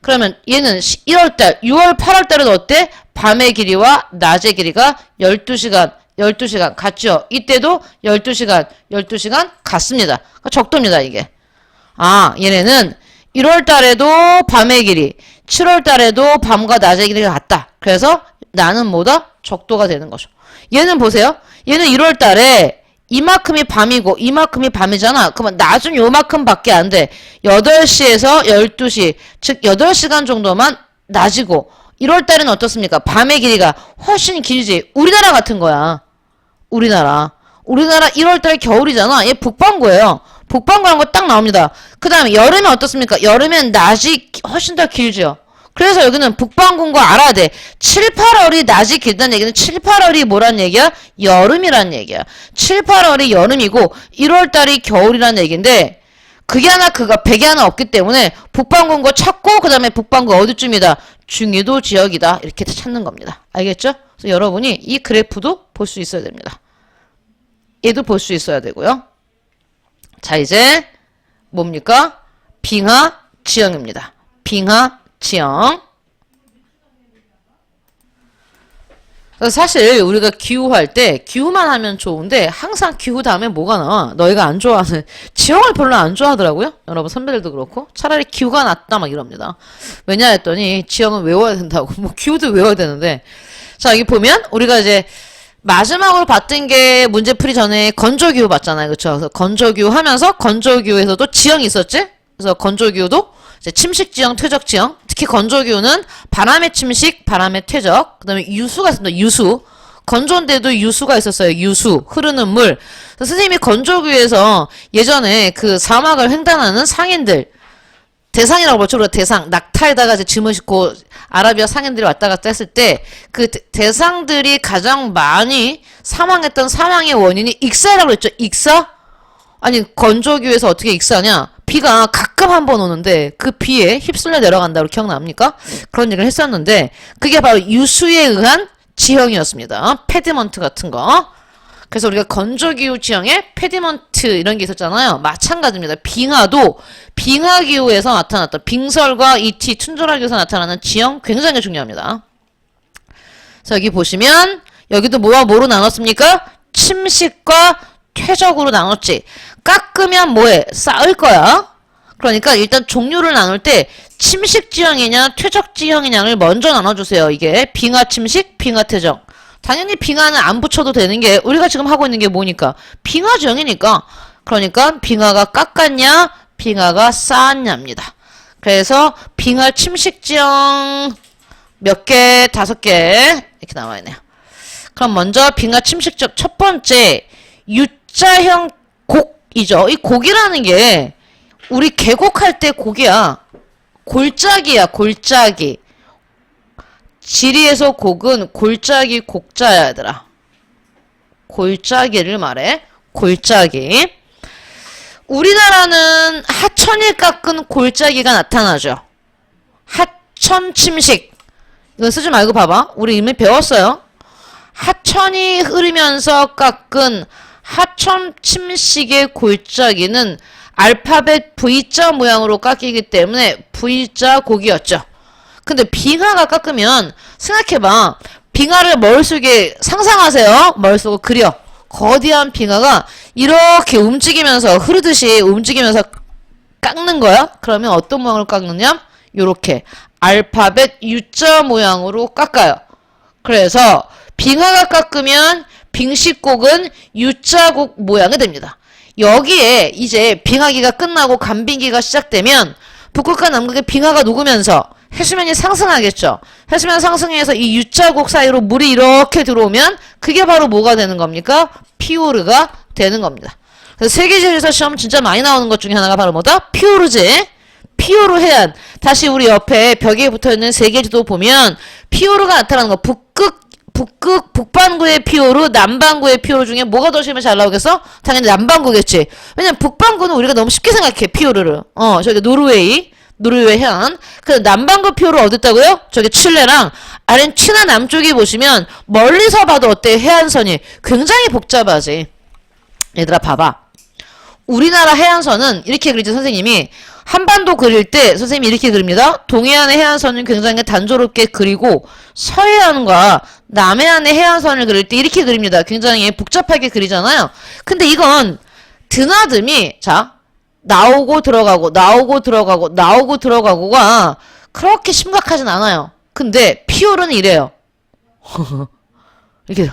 그러면 얘는 1월 달, 6월, 8월 달은 어때? 밤의 길이와 낮의 길이가 12시간 같죠? 이때도 12시간 같습니다. 그러니까 적도입니다, 이게. 얘네는 1월 달에도 밤의 길이, 7월 달에도 밤과 낮의 길이가 같다. 그래서 나는 뭐다? 적도가 되는 거죠. 얘는 보세요. 얘는 1월 달에 이만큼이 밤이고 이만큼이 밤이잖아. 그러면 낮은 요만큼 밖에 안 돼. 8시에서 12시, 즉 8시간 정도만 낮이고 1월 달에는 어떻습니까? 밤의 길이가 훨씬 길지. 우리나라 같은 거야. 우리나라 1월 달 겨울이잖아. 얘 북반구예요. 북반구라는 거 딱 나옵니다. 그 다음에 여름엔 어떻습니까? 여름엔 낮이 훨씬 더 길죠. 그래서 여기는 북반구인 거 알아야 돼. 7, 8월이 낮이 길다는 얘기는 7, 8월이 뭐란 얘기야? 여름이란 얘기야. 7, 8월이 여름이고 1월달이 겨울이란 얘기인데 그게 하나 백이 하나 없기 때문에 북반구인 거 찾고 그 다음에 북반구 어디쯤이다? 중위도 지역이다. 이렇게 찾는 겁니다. 알겠죠? 그래서 여러분이 이 그래프도 볼 수 있어야 됩니다. 얘도 볼 수 있어야 되고요. 자, 이제 뭡니까? 빙하 지형입니다. 빙하 지형. 사실 우리가 기후할 때 기후만 하면 좋은데 항상 기후 다음에 뭐가 나와? 너희가 안 좋아하는 지형을 별로 안 좋아하더라고요. 여러분 선배들도 그렇고 차라리 기후가 낫다 막 이럽니다. 왜냐 했더니 지형은 외워야 된다고. 뭐 기후도 외워야 되는데 자 여기 보면 우리가 이제 마지막으로 봤던 게 문제풀이 전에 건조기후 봤잖아요. 그쵸? 그래서 건조기후 하면서 건조기후에서도 지형이 있었지? 그래서 건조기후도 이제 침식지형, 퇴적지형. 특히 건조기후는 바람의 침식, 바람의 퇴적. 그 다음에 유수가 있습니다. 유수. 건조인데도 유수가 있었어요. 유수. 흐르는 물. 그래서 선생님이 건조기후에서 예전에 그 사막을 횡단하는 상인들, 대상이라고 그러죠. 우리가 대상. 낙타에다가 이제 짐을 싣고 아라비아 상인들이 왔다 갔다 했을 때 그 대상들이 가장 많이 사망했던 사망의 원인이 익사라고 그랬죠. 익사? 아니 건조기후에서 어떻게 익사냐? 비가 가끔 한 번 오는데 그 비에 휩쓸려 내려간다고 기억납니까? 그런 얘기를 했었는데 그게 바로 유수에 의한 지형이었습니다. 페디먼트 같은 거. 그래서 우리가 건조기후 지형에 페디먼트 이런 게 있었잖아요. 마찬가지입니다. 빙하도 빙하기후에서 나타났던 빙설과 이티 툰드라기후에서 나타나는 지형 굉장히 중요합니다. 자, 여기 보시면 여기도 뭐와 뭐로 나눴습니까? 침식과 퇴적으로 나눴지. 깎으면 뭐해? 쌓을 거야. 그러니까 일단 종류를 나눌 때 침식 지형이냐 퇴적 지형이냐를 먼저 나눠주세요. 이게 빙하 침식, 빙하 퇴적. 당연히 빙하는 안 붙여도 되는 게 우리가 지금 하고 있는 게 뭐니까? 빙하 지형이니까. 그러니까 빙하가 깎았냐 빙하가 쌓았냐입니다. 그래서 빙하 침식 지형 몇 개? 5개 이렇게 나와 있네요. 그럼 먼저 빙하 침식 지형 첫 번째 U자형 곡이죠. 이 곡이라는 게 우리 계곡할 때 곡이야. 골짜기야, 골짜기. 지리에서 곡은 골짜기 곡자야, 얘들아. 골짜기를 말해. 골짜기. 우리나라는 하천이 깎은 골짜기가 나타나죠. 하천 침식. 이거 쓰지 말고 봐봐. 우리 이미 배웠어요. 하천이 흐르면서 깎은 하천 침식의 골짜기는 알파벳 V자 모양으로 깎이기 때문에 V자 곡이었죠. 근데 빙하가 깎으면 생각해봐. 빙하를 머릿속에 상상하세요. 머릿속으로 그려. 거대한 빙하가 이렇게 움직이면서 흐르듯이 움직이면서 깎는 거야? 그러면 어떤 모양으로 깎느냐? 요렇게 알파벳 U자 모양으로 깎아요. 그래서 빙하가 깎으면 빙식곡은 U자곡 모양이 됩니다. 여기에 이제 빙하기가 끝나고 간빙기가 시작되면 북극과 남극의 빙하가 녹으면서 해수면이 상승하겠죠. 해수면 상승해서 이 U자곡 사이로 물이 이렇게 들어오면 그게 바로 뭐가 되는 겁니까? 피오르가 되는 겁니다. 그래서 세계지리에서 시험 진짜 많이 나오는 것 중에 하나가 바로 뭐다? 피오르지. 피오르 해안. 다시 우리 옆에 벽에 붙어있는 세계지도 보면 피오르가 나타나는 거. 북반구의 피오르, 남반구의 피오르 중에 뭐가 더 심해 잘 나오겠어? 당연히 남반구겠지. 왜냐면 북반구는 우리가 너무 쉽게 생각해, 피오르를. 저기 노르웨이 해안. 그 남반구 피오르 어디 있다고요? 저기 칠레랑 아르헨티나 남쪽에 보시면 멀리서 봐도 어때? 해안선이 굉장히 복잡하지. 얘들아 봐봐. 우리나라 해안선은 이렇게 그리지 선생님이. 한반도 그릴 때 선생님이 이렇게 그립니다. 동해안의 해안선은 굉장히 단조롭게 그리고 서해안과 남해안의 해안선을 그릴 때 이렇게 그립니다. 굉장히 복잡하게 그리잖아요. 근데 이건 드나듦이 자 나오고 들어가고 나오고 들어가고 나오고 들어가고가 그렇게 심각하진 않아요. 근데 피오르는 이래요. 이렇게.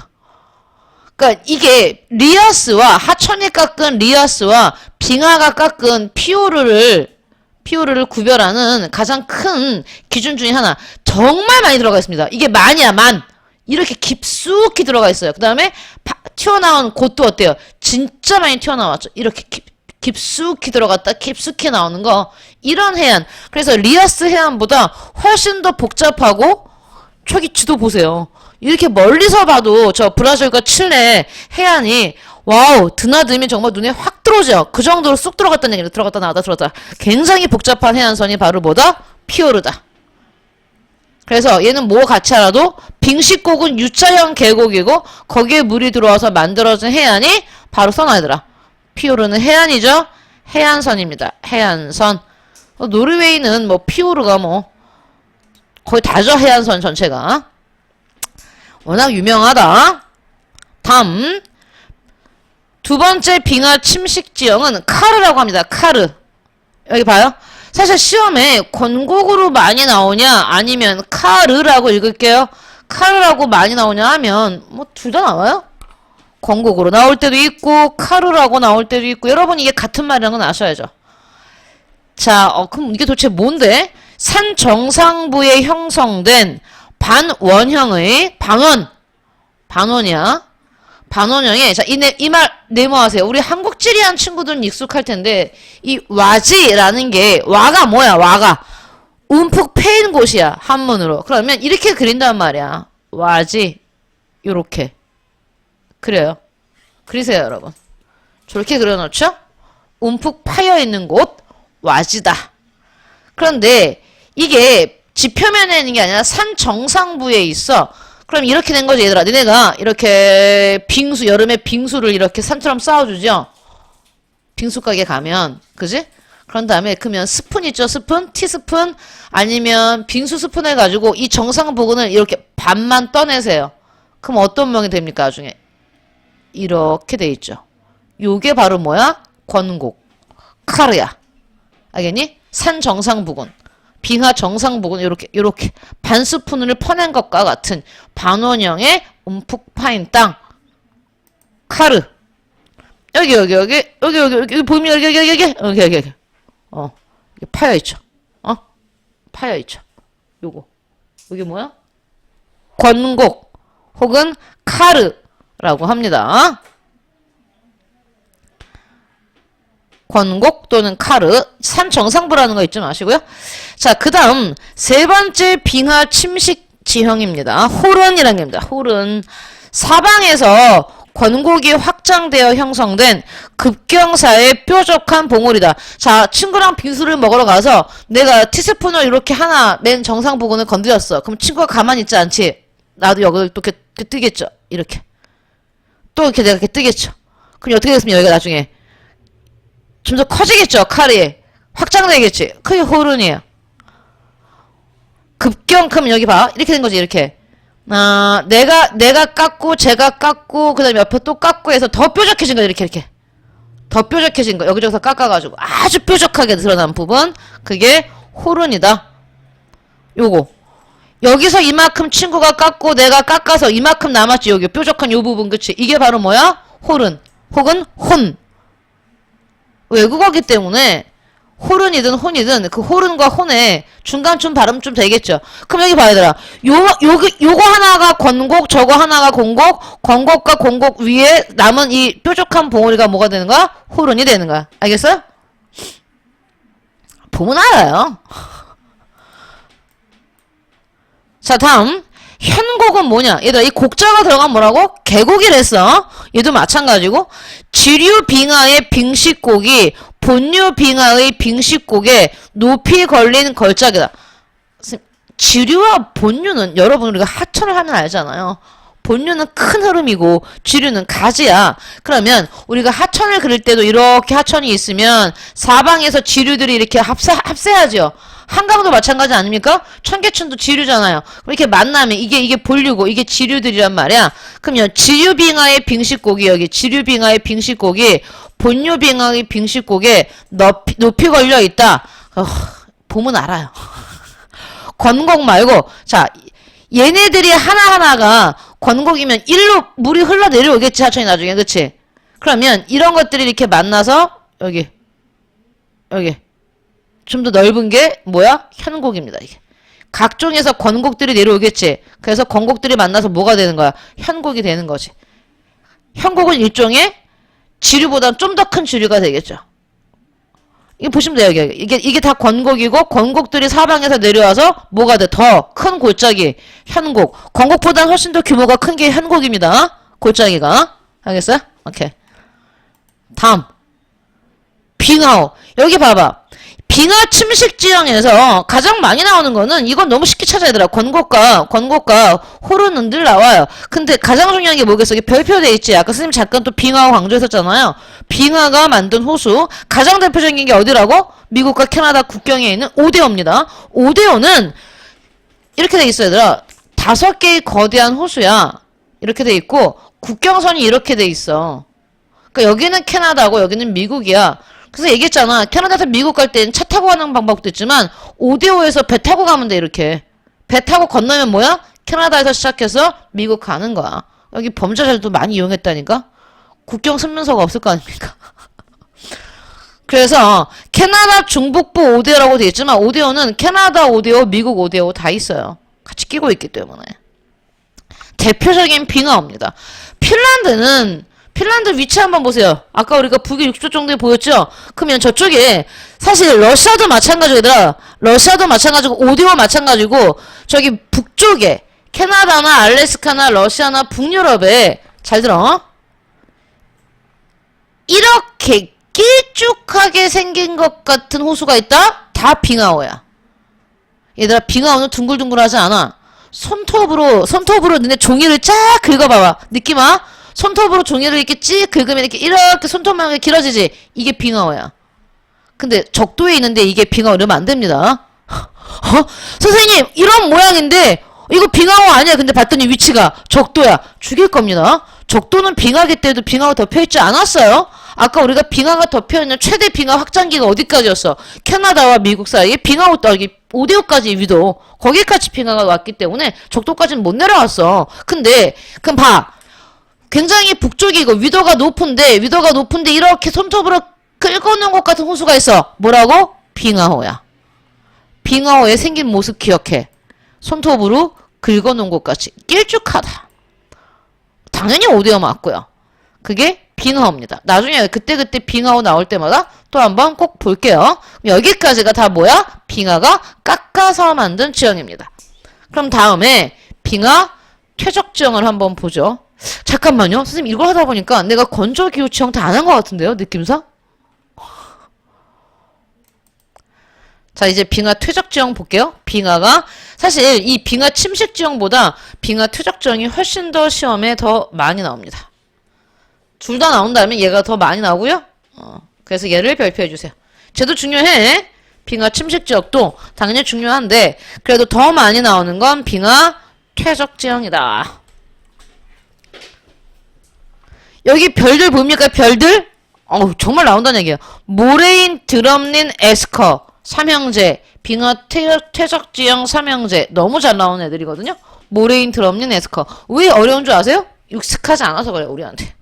그러니까 이게 리아스와 하천이 깎은 리아스와 빙하가 깎은 피오르를 구별하는 가장 큰 기준 중에 하나. 정말 많이 들어가 있습니다. 이게 만이야, 만. 이렇게 깊숙이 들어가 있어요. 그 다음에 튀어나온 곳도 어때요? 진짜 많이 튀어나왔죠. 이렇게 깊숙이 들어갔다 깊숙이 나오는 거. 이런 해안. 그래서 리아스 해안보다 훨씬 더 복잡하고 저기 지도 보세요. 이렇게 멀리서 봐도 저 브라질과 칠레 해안이 와우 드나듦이 정말 눈에 확 들어오죠. 그 정도로 쑥 들어갔다는 얘기를 들어갔다 나왔다 들어갔다. 굉장히 복잡한 해안선이 바로 뭐다? 피오르다. 그래서 얘는 뭐 같이 알아도 빙식곡은 U자형 계곡이고 거기에 물이 들어와서 만들어진 해안이 바로 써놔야더라. 피오르는 해안이죠. 해안선입니다. 해안선. 노르웨이는 뭐 피오르가 뭐 거의 다죠. 해안선 전체가. 워낙 유명하다. 다음 두 번째 빙하 침식 지형은 카르라고 합니다. 카르. 여기 봐요. 사실 시험에 건국으로 많이 나오냐 아니면 카르라고 읽을게요. 카르라고 많이 나오냐 하면 뭐 둘 다 나와요. 건국으로 나올 때도 있고 카르라고 나올 때도 있고 여러분 이게 같은 말이라는 건 아셔야죠. 자, 그럼 이게 도대체 뭔데? 산 정상부에 형성된 반원형의 반원이야. 반원형의 자, 이 말 네모하세요. 우리 한국 지리한 친구들은 익숙할 텐데 이 와지라는 게 와가 뭐야? 와가 움푹 패인 곳이야. 한문으로. 그러면 이렇게 그린단 말이야. 와지 요렇게 그래요. 그리세요, 여러분. 저렇게 그려놓죠? 움푹 파여 있는 곳 와지다. 그런데 이게 지표면에 있는 게 아니라 산 정상부에 있어. 그럼 이렇게 된 거지, 얘들아. 니네가 이렇게 빙수, 여름에 빙수를 이렇게 산처럼 쌓아주죠? 빙수 가게 가면, 그지? 그런 다음에, 그러면 스푼 있죠? 스푼? 티스푼? 아니면 빙수 스푼 해가지고 이 정상 부분을 이렇게 반만 떠내세요. 그럼 어떤 모양이 됩니까, 나중에? 이렇게 돼 있죠. 요게 바로 뭐야? 권곡. 카르야. 알겠니? 산 정상 부근. 빙하 정상 부근 요렇게 반 스푼을 퍼낸 것과 같은 반원형의 움푹 파인 땅. 카르. 여기 보이면 여기. 이게 파여 있죠. 파여 있죠. 요거. 이게 뭐야? 권곡 혹은 카르라고 합니다. 권곡 또는 카르, 산 정상부라는 거 잊지 마시고요. 자, 그 다음 세 번째 빙하 침식 지형입니다. 호른이라는 겁니다. 호른. 사방에서 권곡이 확장되어 형성된 급경사의 뾰족한 봉우리다. 자, 친구랑 빙수를 먹으러 가서 내가 티스푼을 이렇게 하나 맨 정상 부분을 건드렸어. 그럼 친구가 가만히 있지 않지? 나도 여기 또 이렇게 뜨겠죠. 이렇게. 또 이렇게 내가 이렇게 뜨겠죠. 그럼 어떻게 됐습니까? 여기가 나중에. 좀 더 커지겠죠, 칼이. 확장되겠지. 그게 호른이에요. 그럼 여기 봐. 이렇게 된 거지, 이렇게. 내가 깎고, 제가 깎고, 그 다음에 옆에 또 깎고 해서 더 뾰족해진 거, 이렇게. 더 뾰족해진 거. 여기저기서 깎아가지고 아주 뾰족하게 드러난 부분. 그게 호른이다. 요거. 여기서 이만큼 친구가 깎고, 내가 깎아서 이만큼 남았지, 여기. 뾰족한 요 부분, 그치? 이게 바로 뭐야? 호른. 혹은 혼. 외국어기 때문에 호른이든 혼이든 그 호른과 혼의 중간쯤 발음 좀 되겠죠. 그럼 여기 봐야 되라. 요거 하나가 권곡, 저거 하나가 공곡, 권곡과 공곡 위에 남은 이 뾰족한 봉우리가 뭐가 되는 거야? 호른이 되는 거야. 알겠어요? 보면 알아요. 자, 다음. 현곡은 뭐냐? 얘들아, 이 곡자가 들어가면 뭐라고? 계곡이랬어. 얘도 마찬가지고, 지류 빙하의 빙식곡이 본류 빙하의 빙식곡에 높이 걸린 걸작이다. 지류와 본류는 여러분 우리가 하천을 하면 알잖아요. 본류는 큰 흐름이고 지류는 가지야. 그러면 우리가 하천을 그릴 때도 이렇게 하천이 있으면 사방에서 지류들이 이렇게 합세하죠. 한강도 마찬가지 아닙니까? 청계천도 지류잖아요. 이렇게 만나면 이게 본류고 이게 지류들이란 말이야. 그럼요, 지류빙하의 빙식곡이 여기 지류빙하의 빙식곡이 본류빙하의 빙식곡에 높이 걸려 있다. 보면 알아요. 권곡 말고 자, 얘네들이 하나하나가 권곡이면 일로 물이 흘러 내려오겠지, 하천이 나중에. 그치? 그러면 이런 것들이 이렇게 만나서 여기 좀 더 넓은 게 뭐야? 현곡입니다. 이게 각종에서 권곡들이 내려오겠지. 그래서 권곡들이 만나서 뭐가 되는 거야? 현곡이 되는 거지. 현곡은 일종의 지류보다 좀 더 큰 지류가 되겠죠. 이거 보시면 돼요. 이게 다 권곡이고 권곡들이 사방에서 내려와서 뭐가 돼? 더 큰 골짜기 현곡. 권곡보다 훨씬 더 규모가 큰 게 현곡입니다. 골짜기가. 알겠어요? 오케이. 다음 빙하호. 여기 봐봐. 빙하 침식 지형에서 가장 많이 나오는 거는 이건 너무 쉽게 찾아야 되더라. 권곡과 호른은 늘 나와요. 근데 가장 중요한 게 뭐겠어? 이게 별표돼 있지. 아까 선생님 잠깐 또 빙하호 강조했었잖아요. 빙하가 만든 호수. 가장 대표적인 게 어디라고? 미국과 캐나다 국경에 있는 오데오입니다. 오데오는 이렇게 돼 있어요, 얘들아. 5개의 거대한 호수야. 이렇게 돼 있고 국경선이 이렇게 돼 있어. 그러니까 여기는 캐나다고 여기는 미국이야. 그래서 얘기했잖아. 캐나다에서 미국 갈 땐 차 타고 가는 방법도 있지만 오데오에서 배 타고 가면 돼. 이렇게 배 타고 건너면 뭐야? 캐나다에서 시작해서 미국 가는 거야. 여기 범죄자들도 많이 이용했다니까? 국경 설명서가 없을 거 아닙니까? 그래서 캐나다 중북부 5대5라고 되어 있지만 5대5는 캐나다 5대5, 미국 5대5 다 있어요. 같이 끼고 있기 때문에. 대표적인 빙하옵니다. 핀란드 위치 한번 보세요. 아까 우리가 북위 60도 정도에 보였죠? 그러면 저쪽에 사실 러시아도 마찬가지더라. 러시아도 마찬가지고 5대5 마찬가지고 저기 북쪽에 캐나다나 알래스카나 러시아나 북유럽에 잘 들어. 이렇게 길쭉하게 생긴 것 같은 호수가 있다? 다 빙하호야. 얘들아 빙하호는 둥글둥글하지 않아. 손톱으로 너네 종이를 쫙 긁어봐봐. 느낌 와? 손톱으로 종이를 이렇게 찌 긁으면 이렇게 손톱 모양이 길어지지? 이게 빙하호야. 근데 적도에 있는데 이게 빙하호 이러면 안 됩니다. 선생님 이런 모양인데 이거 빙하호 아니야. 근데 봤더니 위치가 적도야. 죽일 겁니다. 적도는 빙하기 때도 빙하가 덮여있지 않았어요. 아까 우리가 빙하가 덮여있는 최대 빙하 확장기가 어디까지였어? 캐나다와 미국 사이에 빙하호 여기 5대5까지 위도 거기까지 빙하가 왔기 때문에 적도까지는 못 내려왔어. 근데 그럼 봐. 굉장히 북쪽이고 위도가 높은데 이렇게 손톱으로 긁어놓은 것 같은 호수가 있어. 뭐라고? 빙하호야. 빙하호에 생긴 모습 기억해. 손톱으로 긁어놓은 것 같이 길쭉하다. 당연히 5대5 맞고요. 그게 빙하호입니다. 나중에 그때 빙하호 나올 때마다 또 한번 꼭 볼게요. 여기까지가 다 뭐야? 빙하가 깎아서 만든 지형입니다. 그럼 다음에 빙하 퇴적 지형을 한번 보죠. 잠깐만요. 선생님 이걸 하다 보니까 내가 건조기후 지형 다 안 한 것 같은데요? 느낌상? 자 이제 빙하 퇴적 지형 볼게요. 빙하가 사실 이 빙하 침식 지형보다 빙하 퇴적 지형이 훨씬 더 시험에 더 많이 나옵니다. 둘 다 나온다면 얘가 더 많이 나오고요. 그래서 얘를 별표해 주세요. 쟤도 중요해. 빙하 침식 지역도 당연히 중요한데 그래도 더 많이 나오는 건 빙하 퇴적 지형이다. 여기 별들 보입니까? 별들? 정말 나온다는 얘기예요. 모레인, 드럼린, 에스커, 삼형제, 빙하 퇴적 지형 삼형제 너무 잘 나오는 애들이거든요. 모레인, 드럼린, 에스커. 왜 어려운 줄 아세요? 익숙하지 않아서 그래요, 우리한테.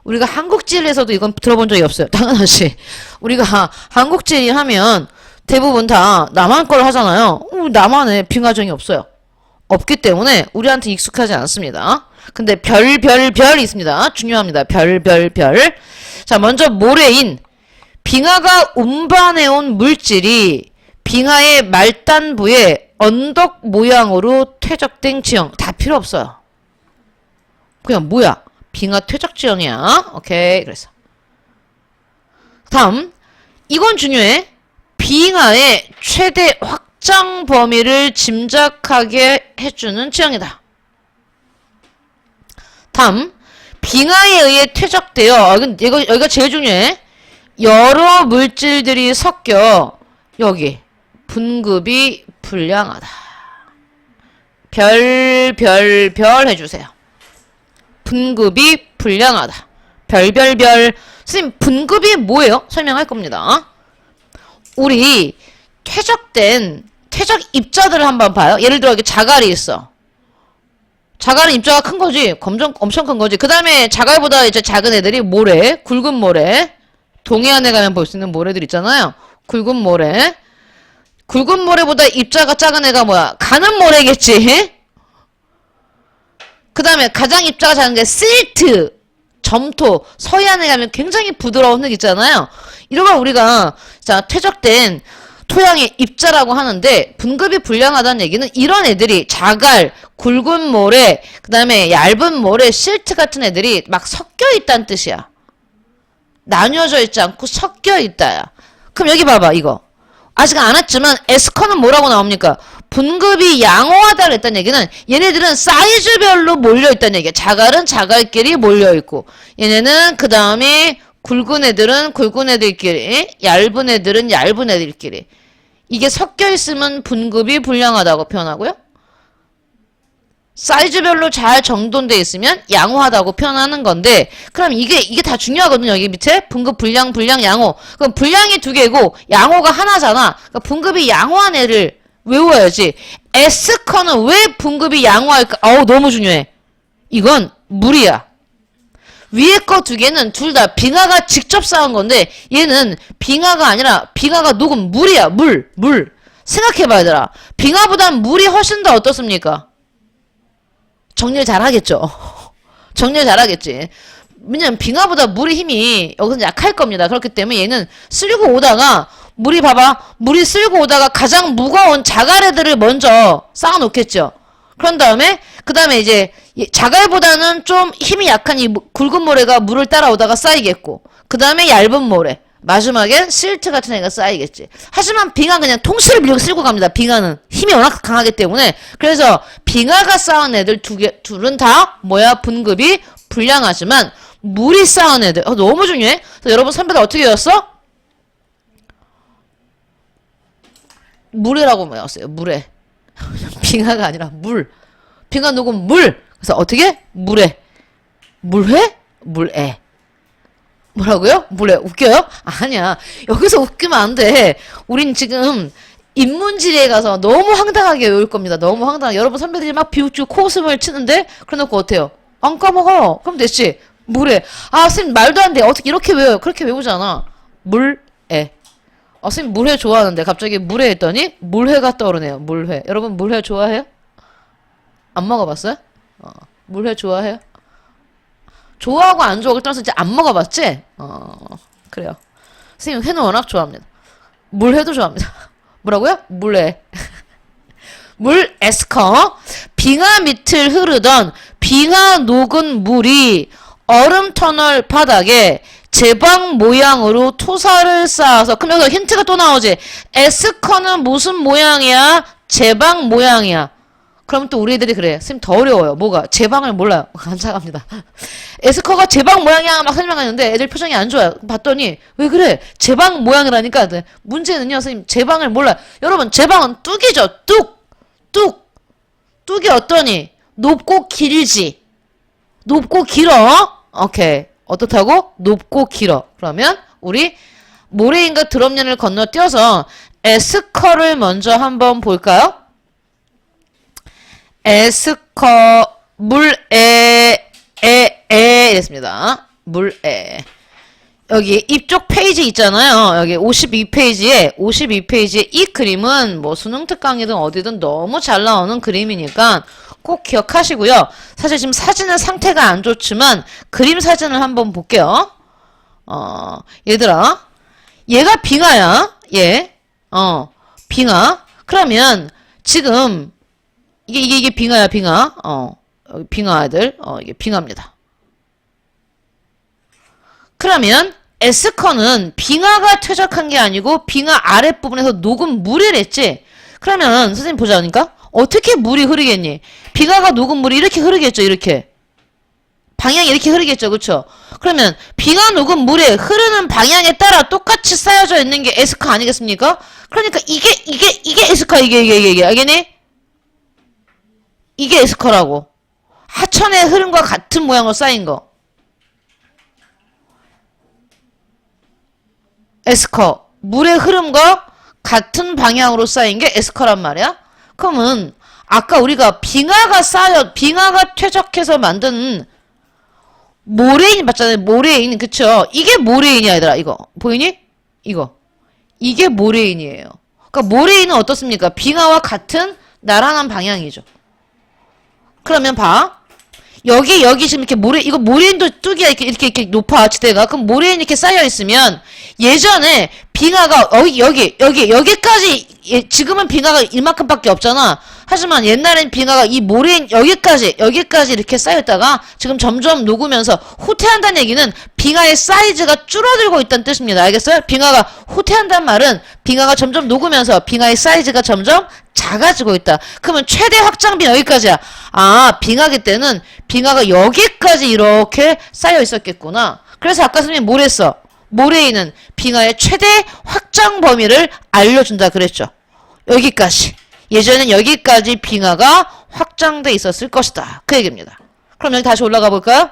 우리가 한국지리에서도 이건 들어본 적이 없어요. 당연하지. 우리가 한국지리 하면 대부분 다 남한 걸 하잖아요. 남한에 빙하정이 없어요. 없기 때문에 우리한테 익숙하지 않습니다. 근데 별 있습니다. 중요합니다. 별. 자, 먼저 모래인. 빙하가 운반해온 물질이 빙하의 말단부에 언덕 모양으로 퇴적된 지형. 다 필요 없어요. 그냥 뭐야? 빙하 퇴적 지형이야. 오케이. 그래서. 다음. 이건 중요해. 빙하의 최대 확장 범위를 짐작하게 해주는 지형이다. 다음. 빙하에 의해 퇴적되어, 여기가 제일 중요해. 여러 물질들이 섞여, 여기, 분급이 불량하다. 별 해주세요. 분급이 불량하다. 별. 선생님, 분급이 뭐예요? 설명할 겁니다. 우리 퇴적 입자들을 한번 봐요. 예를 들어 여기 자갈이 있어. 자갈은 입자가 큰 거지. 엄청 큰 거지. 그 다음에 자갈보다 이제 작은 애들이 모래, 굵은 모래. 동해안에 가면 볼 수 있는 모래들 있잖아요. 굵은 모래. 굵은 모래보다 입자가 작은 애가 뭐야? 가는 모래겠지? 그 다음에 가장 입자가 작은 게 실트, 점토, 서해안에 가면 굉장히 부드러운 흙 있잖아요. 이런 걸 우리가 자 퇴적된 토양의 입자라고 하는데 분급이 불량하다는 얘기는 이런 애들이 자갈, 굵은 모래, 그 다음에 얇은 모래, 실트 같은 애들이 막 섞여 있다는 뜻이야. 나뉘어져 있지 않고 섞여 있다야. 그럼 여기 봐봐 이거. 아직 안 왔지만 에스커는 뭐라고 나옵니까? 분급이 양호하다 그랬다는 얘기는 얘네들은 사이즈별로 몰려있다는 얘기야. 자갈은 자갈끼리 몰려있고 얘네는 그 다음에 굵은 애들은 굵은 애들끼리 얇은 애들은 얇은 애들끼리 이게 섞여있으면 분급이 불량하다고 표현하고요. 사이즈별로 잘 정돈돼 있으면 양호하다고 표현하는 건데 그럼 이게 다 중요하거든요. 여기 밑에 분급, 불량, 양호. 그럼 불량이 두 개고 양호가 하나잖아. 그러니까 분급이 양호한 애를 외워야지. S커는 왜 분급이 양호할까? 어우, 너무 중요해. 이건 물이야. 위에 거 두 개는 둘 다 빙하가 직접 쌓은 건데 얘는 빙하가 아니라 빙하가 녹은 물이야. 물. 생각해봐 얘들아. 빙하보단 물이 훨씬 더 어떻습니까? 정리를 잘하겠죠. 정리를 잘하겠지. 왜냐면 빙하보다 물의 힘이 여기서 약할 겁니다. 그렇기 때문에 얘는 쓸고 오다가 물이 봐봐. 물이 쓸고 오다가 가장 무거운 자갈애들을 먼저 쌓아놓겠죠. 그런 다음에 그 다음에 이제 자갈보다는 좀 힘이 약한 이 굵은 모래가 물을 따라오다가 쌓이겠고 그 다음에 얇은 모래 마지막엔 실트 같은 애가 쌓이겠지. 하지만 빙하 그냥 통째로 밀고 쓸고 갑니다. 빙하는 힘이 워낙 강하기 때문에. 그래서 빙하가 쌓은 애들 둘은 다 뭐야? 분급이 불량하지만 물이 쌓은 애들 너무 중요해. 그래서 여러분 선배들 어떻게 외웠어? 물이라고 외웠어요. 물에. 빙하가 아니라 물. 빙하 녹은 물. 그래서 어떻게? 물에. 물회? 물애. 뭐라고요? 물에. 웃겨요? 아니야. 여기서 웃기면 안 돼. 우린 지금 인문지리에 가서 너무 황당하게 외울 겁니다. 너무 황당하게. 여러분 선배들이 막 비웃고 코웃음을 치는데 그래놓고 어때요? 안 까먹어. 그럼 됐지. 물에. 아 선생님 말도 안 돼. 어떻게 이렇게 외워요? 그렇게 외우잖아. 물애. 선생님 물회 좋아하는데 갑자기 물회 했더니 물회가 떠오르네요. 물회. 여러분 물회 좋아해요? 안 먹어봤어요? 물회 좋아해요? 좋아하고 안 좋아하고 떠나서 이제 안 먹어봤지? 그래요. 선생님 회는 워낙 좋아합니다. 물회도 좋아합니다. 뭐라고요? 물회. 물 에스커. 빙하 밑을 흐르던 빙하 녹은 물이 얼음 터널 바닥에 제방 모양으로 토사를 쌓아서 그럼 여기서 힌트가 또 나오지. 에스커는 무슨 모양이야? 제방 모양이야. 그럼 또 우리 애들이 그래. 선생님 더 어려워요. 뭐가? 제방을 몰라요. 감사합니다. 에스커가 제방 모양이야 막 설명하는데 애들 표정이 안 좋아요. 봤더니 왜 그래? 제방 모양이라니까. 문제는요 선생님 제방을 몰라요. 여러분 제방은 뚝이죠. 뚝. 뚝이 어떠니? 높고 길지. 높고 길어. 오케이. 어떻다고? 높고 길어. 그러면 우리 모래인과 드럼년을 건너뛰어서 에스커를 먼저 한번 볼까요? 에스커 물에 이랬습니다. 물에 여기 이쪽 페이지 있잖아요. 여기 52페이지에 이 그림은 뭐 수능 특강이든 어디든 너무 잘 나오는 그림이니까 꼭 기억하시고요. 사실 지금 사진은 상태가 안 좋지만 그림 사진을 한번 볼게요. 얘들아 얘가 빙하야. 얘 빙하. 그러면 지금 이게 빙하야. 빙하. 여기 빙하들 이게 빙하입니다. 그러면 에스커는 빙하가 퇴적한 게 아니고 빙하 아랫부분에서 녹은 물이랬지. 그러면 선생님 보자니까 어떻게 물이 흐르겠니? 빙하가 녹은 물이 이렇게 흐르겠죠. 이렇게 방향이 이렇게 흐르겠죠. 그쵸? 그러면 빙하 녹은 물에 흐르는 방향에 따라 똑같이 쌓여져 있는 게 에스커 아니겠습니까? 그러니까 이게 에스커 이게 알겠니? 이게 에스커라고. 하천의 흐름과 같은 모양으로 쌓인 거. 에스커. 물의 흐름과 같은 방향으로 쌓인 게 에스커란 말이야? 그러면 아까 우리가 빙하가 퇴적해서 만든 모래인 봤잖아요. 모래인. 그쵸? 이게 모래인이야 얘들아. 이거 보이니? 이게 모래인이에요. 그러니까 모래인은 어떻습니까? 빙하와 같은 나란한 방향이죠. 그러면 봐. 여기 지금 이렇게 이거 모래인도 뚝이야. 이렇게 높아, 지대가. 그럼 모래인 이렇게 쌓여있으면, 예전에 빙하가, 여기까지, 지금은 빙하가 이만큼밖에 없잖아. 하지만 옛날엔 빙하가 이 모래인 여기까지 이렇게 쌓였다가, 지금 점점 녹으면서 후퇴한다는 얘기는 빙하의 사이즈가 줄어들고 있다는 뜻입니다. 알겠어요? 빙하가 후퇴한다는 말은 빙하가 점점 녹으면서 빙하의 사이즈가 점점 작아지고 있다. 그러면 최대 확장비 여기까지야. 아, 빙하기 때는 빙하가 여기까지 이렇게 쌓여 있었겠구나. 그래서 아까 선생님이 뭘 했어? 모래인은 빙하의 최대 확장 범위를 알려준다 그랬죠. 여기까지. 예전엔 여기까지 빙하가 확장돼 있었을 것이다. 그 얘기입니다. 그럼 여기 다시 올라가 볼까요?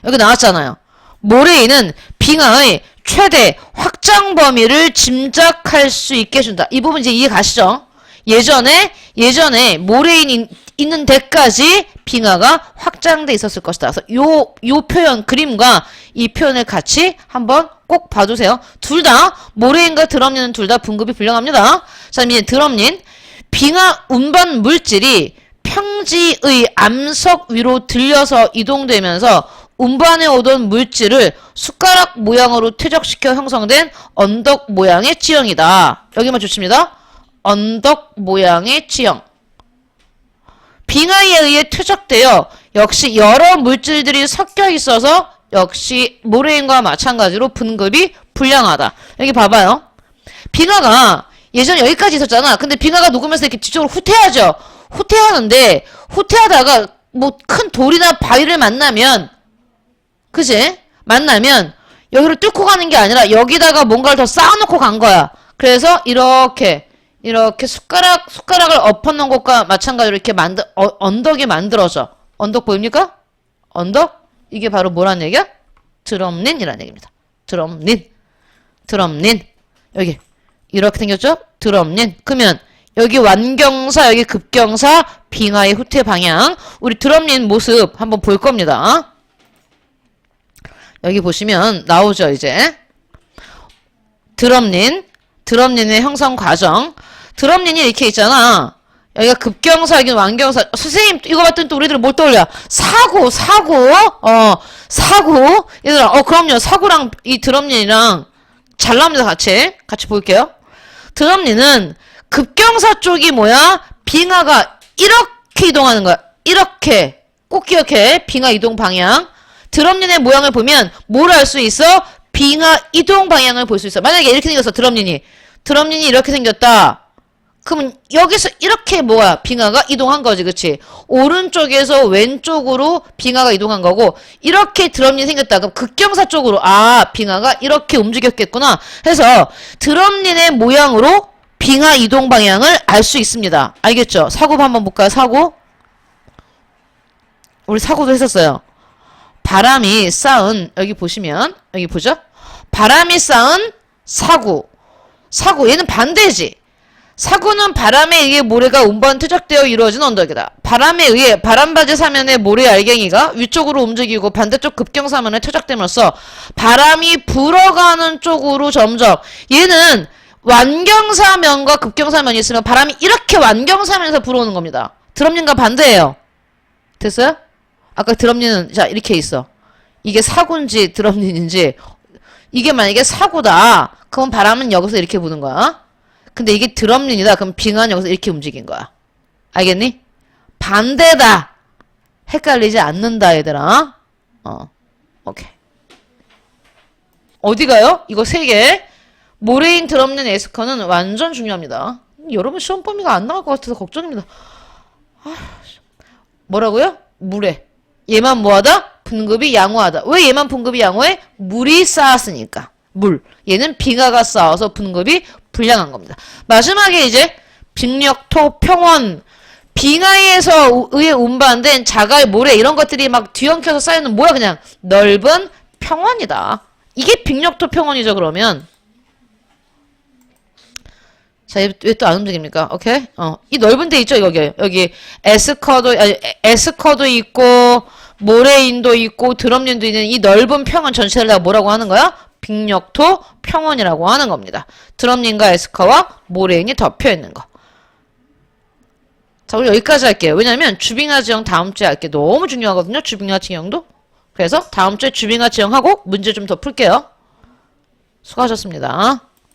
여기 나왔잖아요. 모래인은 빙하의 최대 확장 범위를 짐작할 수 있게 해준다. 이 부분 이제 이해 가시죠? 예전에 모래인 있는 데까지 빙하가 확장돼 있었을 것이다. 그래서 요 표현, 그림과 이 표현을 같이 한번 꼭 봐주세요. 둘 다, 모래인과 드럼린은 둘 다 분급이 불량합니다. 자, 이제 드럼린. 빙하 운반 물질이 평지의 암석 위로 들려서 이동되면서 운반해 오던 물질을 숟가락 모양으로 퇴적시켜 형성된 언덕 모양의 지형이다. 여기만 좋습니다. 언덕 모양의 지형. 빙하에 의해 퇴적되어 역시 여러 물질들이 섞여 있어서 역시 모래인과 마찬가지로 분급이 불량하다. 여기 봐봐요. 빙하가 예전에 여기까지 있었잖아. 근데 빙하가 녹으면서 이렇게 뒤쪽으로 후퇴하죠. 후퇴하는데 후퇴하다가 뭐 큰 돌이나 바위를 만나면, 그지? 만나면 여기를 뚫고 가는 게 아니라 여기다가 뭔가를 더 쌓아놓고 간 거야. 그래서 이렇게 숟가락을 엎어놓은 것과 마찬가지로 이렇게 언덕이 만들어져. 언덕 보입니까? 언덕? 이게 바로 뭐란 얘기야? 드럼린이라는 얘기입니다. 드럼린. 여기 이렇게 생겼죠? 드럼린. 그러면 여기 완경사, 여기 급경사, 빙하의 후퇴 방향. 우리 드럼린 모습 한번 볼 겁니다. 여기 보시면 나오죠, 이제. 드럼린의 형성 과정. 드럼린이 이렇게 있잖아. 여기가 급경사, 여기 완경사. 선생님, 이거 봤더니 또 우리들 뭘 떠올려? 사고. 얘들아, 그럼요. 사고랑 이 드럼린이랑 잘 나옵니다, 같이 볼게요. 드럼린은 급경사 쪽이 뭐야? 빙하가 이렇게 이동하는 거야. 이렇게. 꼭 기억해. 빙하 이동 방향. 드럼린의 모양을 보면 뭘 알 수 있어? 빙하 이동 방향을 볼 수 있어. 만약에 이렇게 생겼어, 드럼린이 이렇게 생겼다. 그러면 여기서 이렇게 뭐야? 빙하가 이동한 거지, 그치? 오른쪽에서 왼쪽으로 빙하가 이동한 거고, 이렇게 드럼린이 생겼다. 그럼 급경사 쪽으로, 빙하가 이렇게 움직였겠구나 해서 드럼린의 모양으로 빙하 이동 방향을 알 수 있습니다. 알겠죠? 사고 한번 볼까요? 사고. 우리 사고도 했었어요. 바람이 쌓은, 여기 보시면, 여기 보죠? 바람이 쌓은 사고. 얘는 반대지. 사고는 바람에 의해 모래가 운반 퇴적되어 이루어진 언덕이다. 바람에 의해 바람바지 사면의 모래 알갱이가 위쪽으로 움직이고 반대쪽 급경사면에 퇴적됨으로써 바람이 불어가는 쪽으로 점점, 얘는 완경사면과 급경사면이 있으면 바람이 이렇게 완경사면에서 불어오는 겁니다. 드럼린과 반대예요. 됐어요? 아까 드럼린은 자 이렇게 있어. 이게 사고인지 드럼린인지, 이게 만약에 사고다 그럼 바람은 여기서 이렇게 부는 거야. 근데 이게 드럼린이다 그럼 빙하는 여기서 이렇게 움직인 거야. 알겠니? 반대다. 헷갈리지 않는다, 얘들아. 오케이. 어디 가요? 이거 3개. 모래인, 드럼린, 에스커는 완전 중요합니다. 여러분 시험 범위가 안 나올 것 같아서 걱정입니다. 뭐라고요? 물에. 얘만 뭐하다? 분급이 양호하다. 왜 얘만 분급이 양호해? 물이 쌓았으니까. 물. 얘는 빙하가 쌓아서 분급이 불량한 겁니다. 마지막에 이제 빙력토, 평원. 빙하에서 의해 운반된 자갈, 모래 이런 것들이 막 뒤엉켜서 쌓이는 뭐야? 그냥 넓은 평원이다. 이게 빙력토 평원이죠, 그러면. 자, 왜 또 안 움직입니까? 오케이? 이 넓은 데 있죠, 여기 에스커도 있고, 모래인도 있고, 드럼린도 있는 이 넓은 평원 전체를 다 뭐라고 하는 거야? 빙력토 평원이라고 하는 겁니다. 드럼린과 에스커와 모래인이 덮여 있는 거. 자, 우리 여기까지 할게요. 왜냐면 주빙하 지형 다음 주에 할게. 너무 중요하거든요, 주빙하 지형도. 그래서 다음 주에 주빙하 지형하고 문제 좀 더 풀게요. 수고하셨습니다.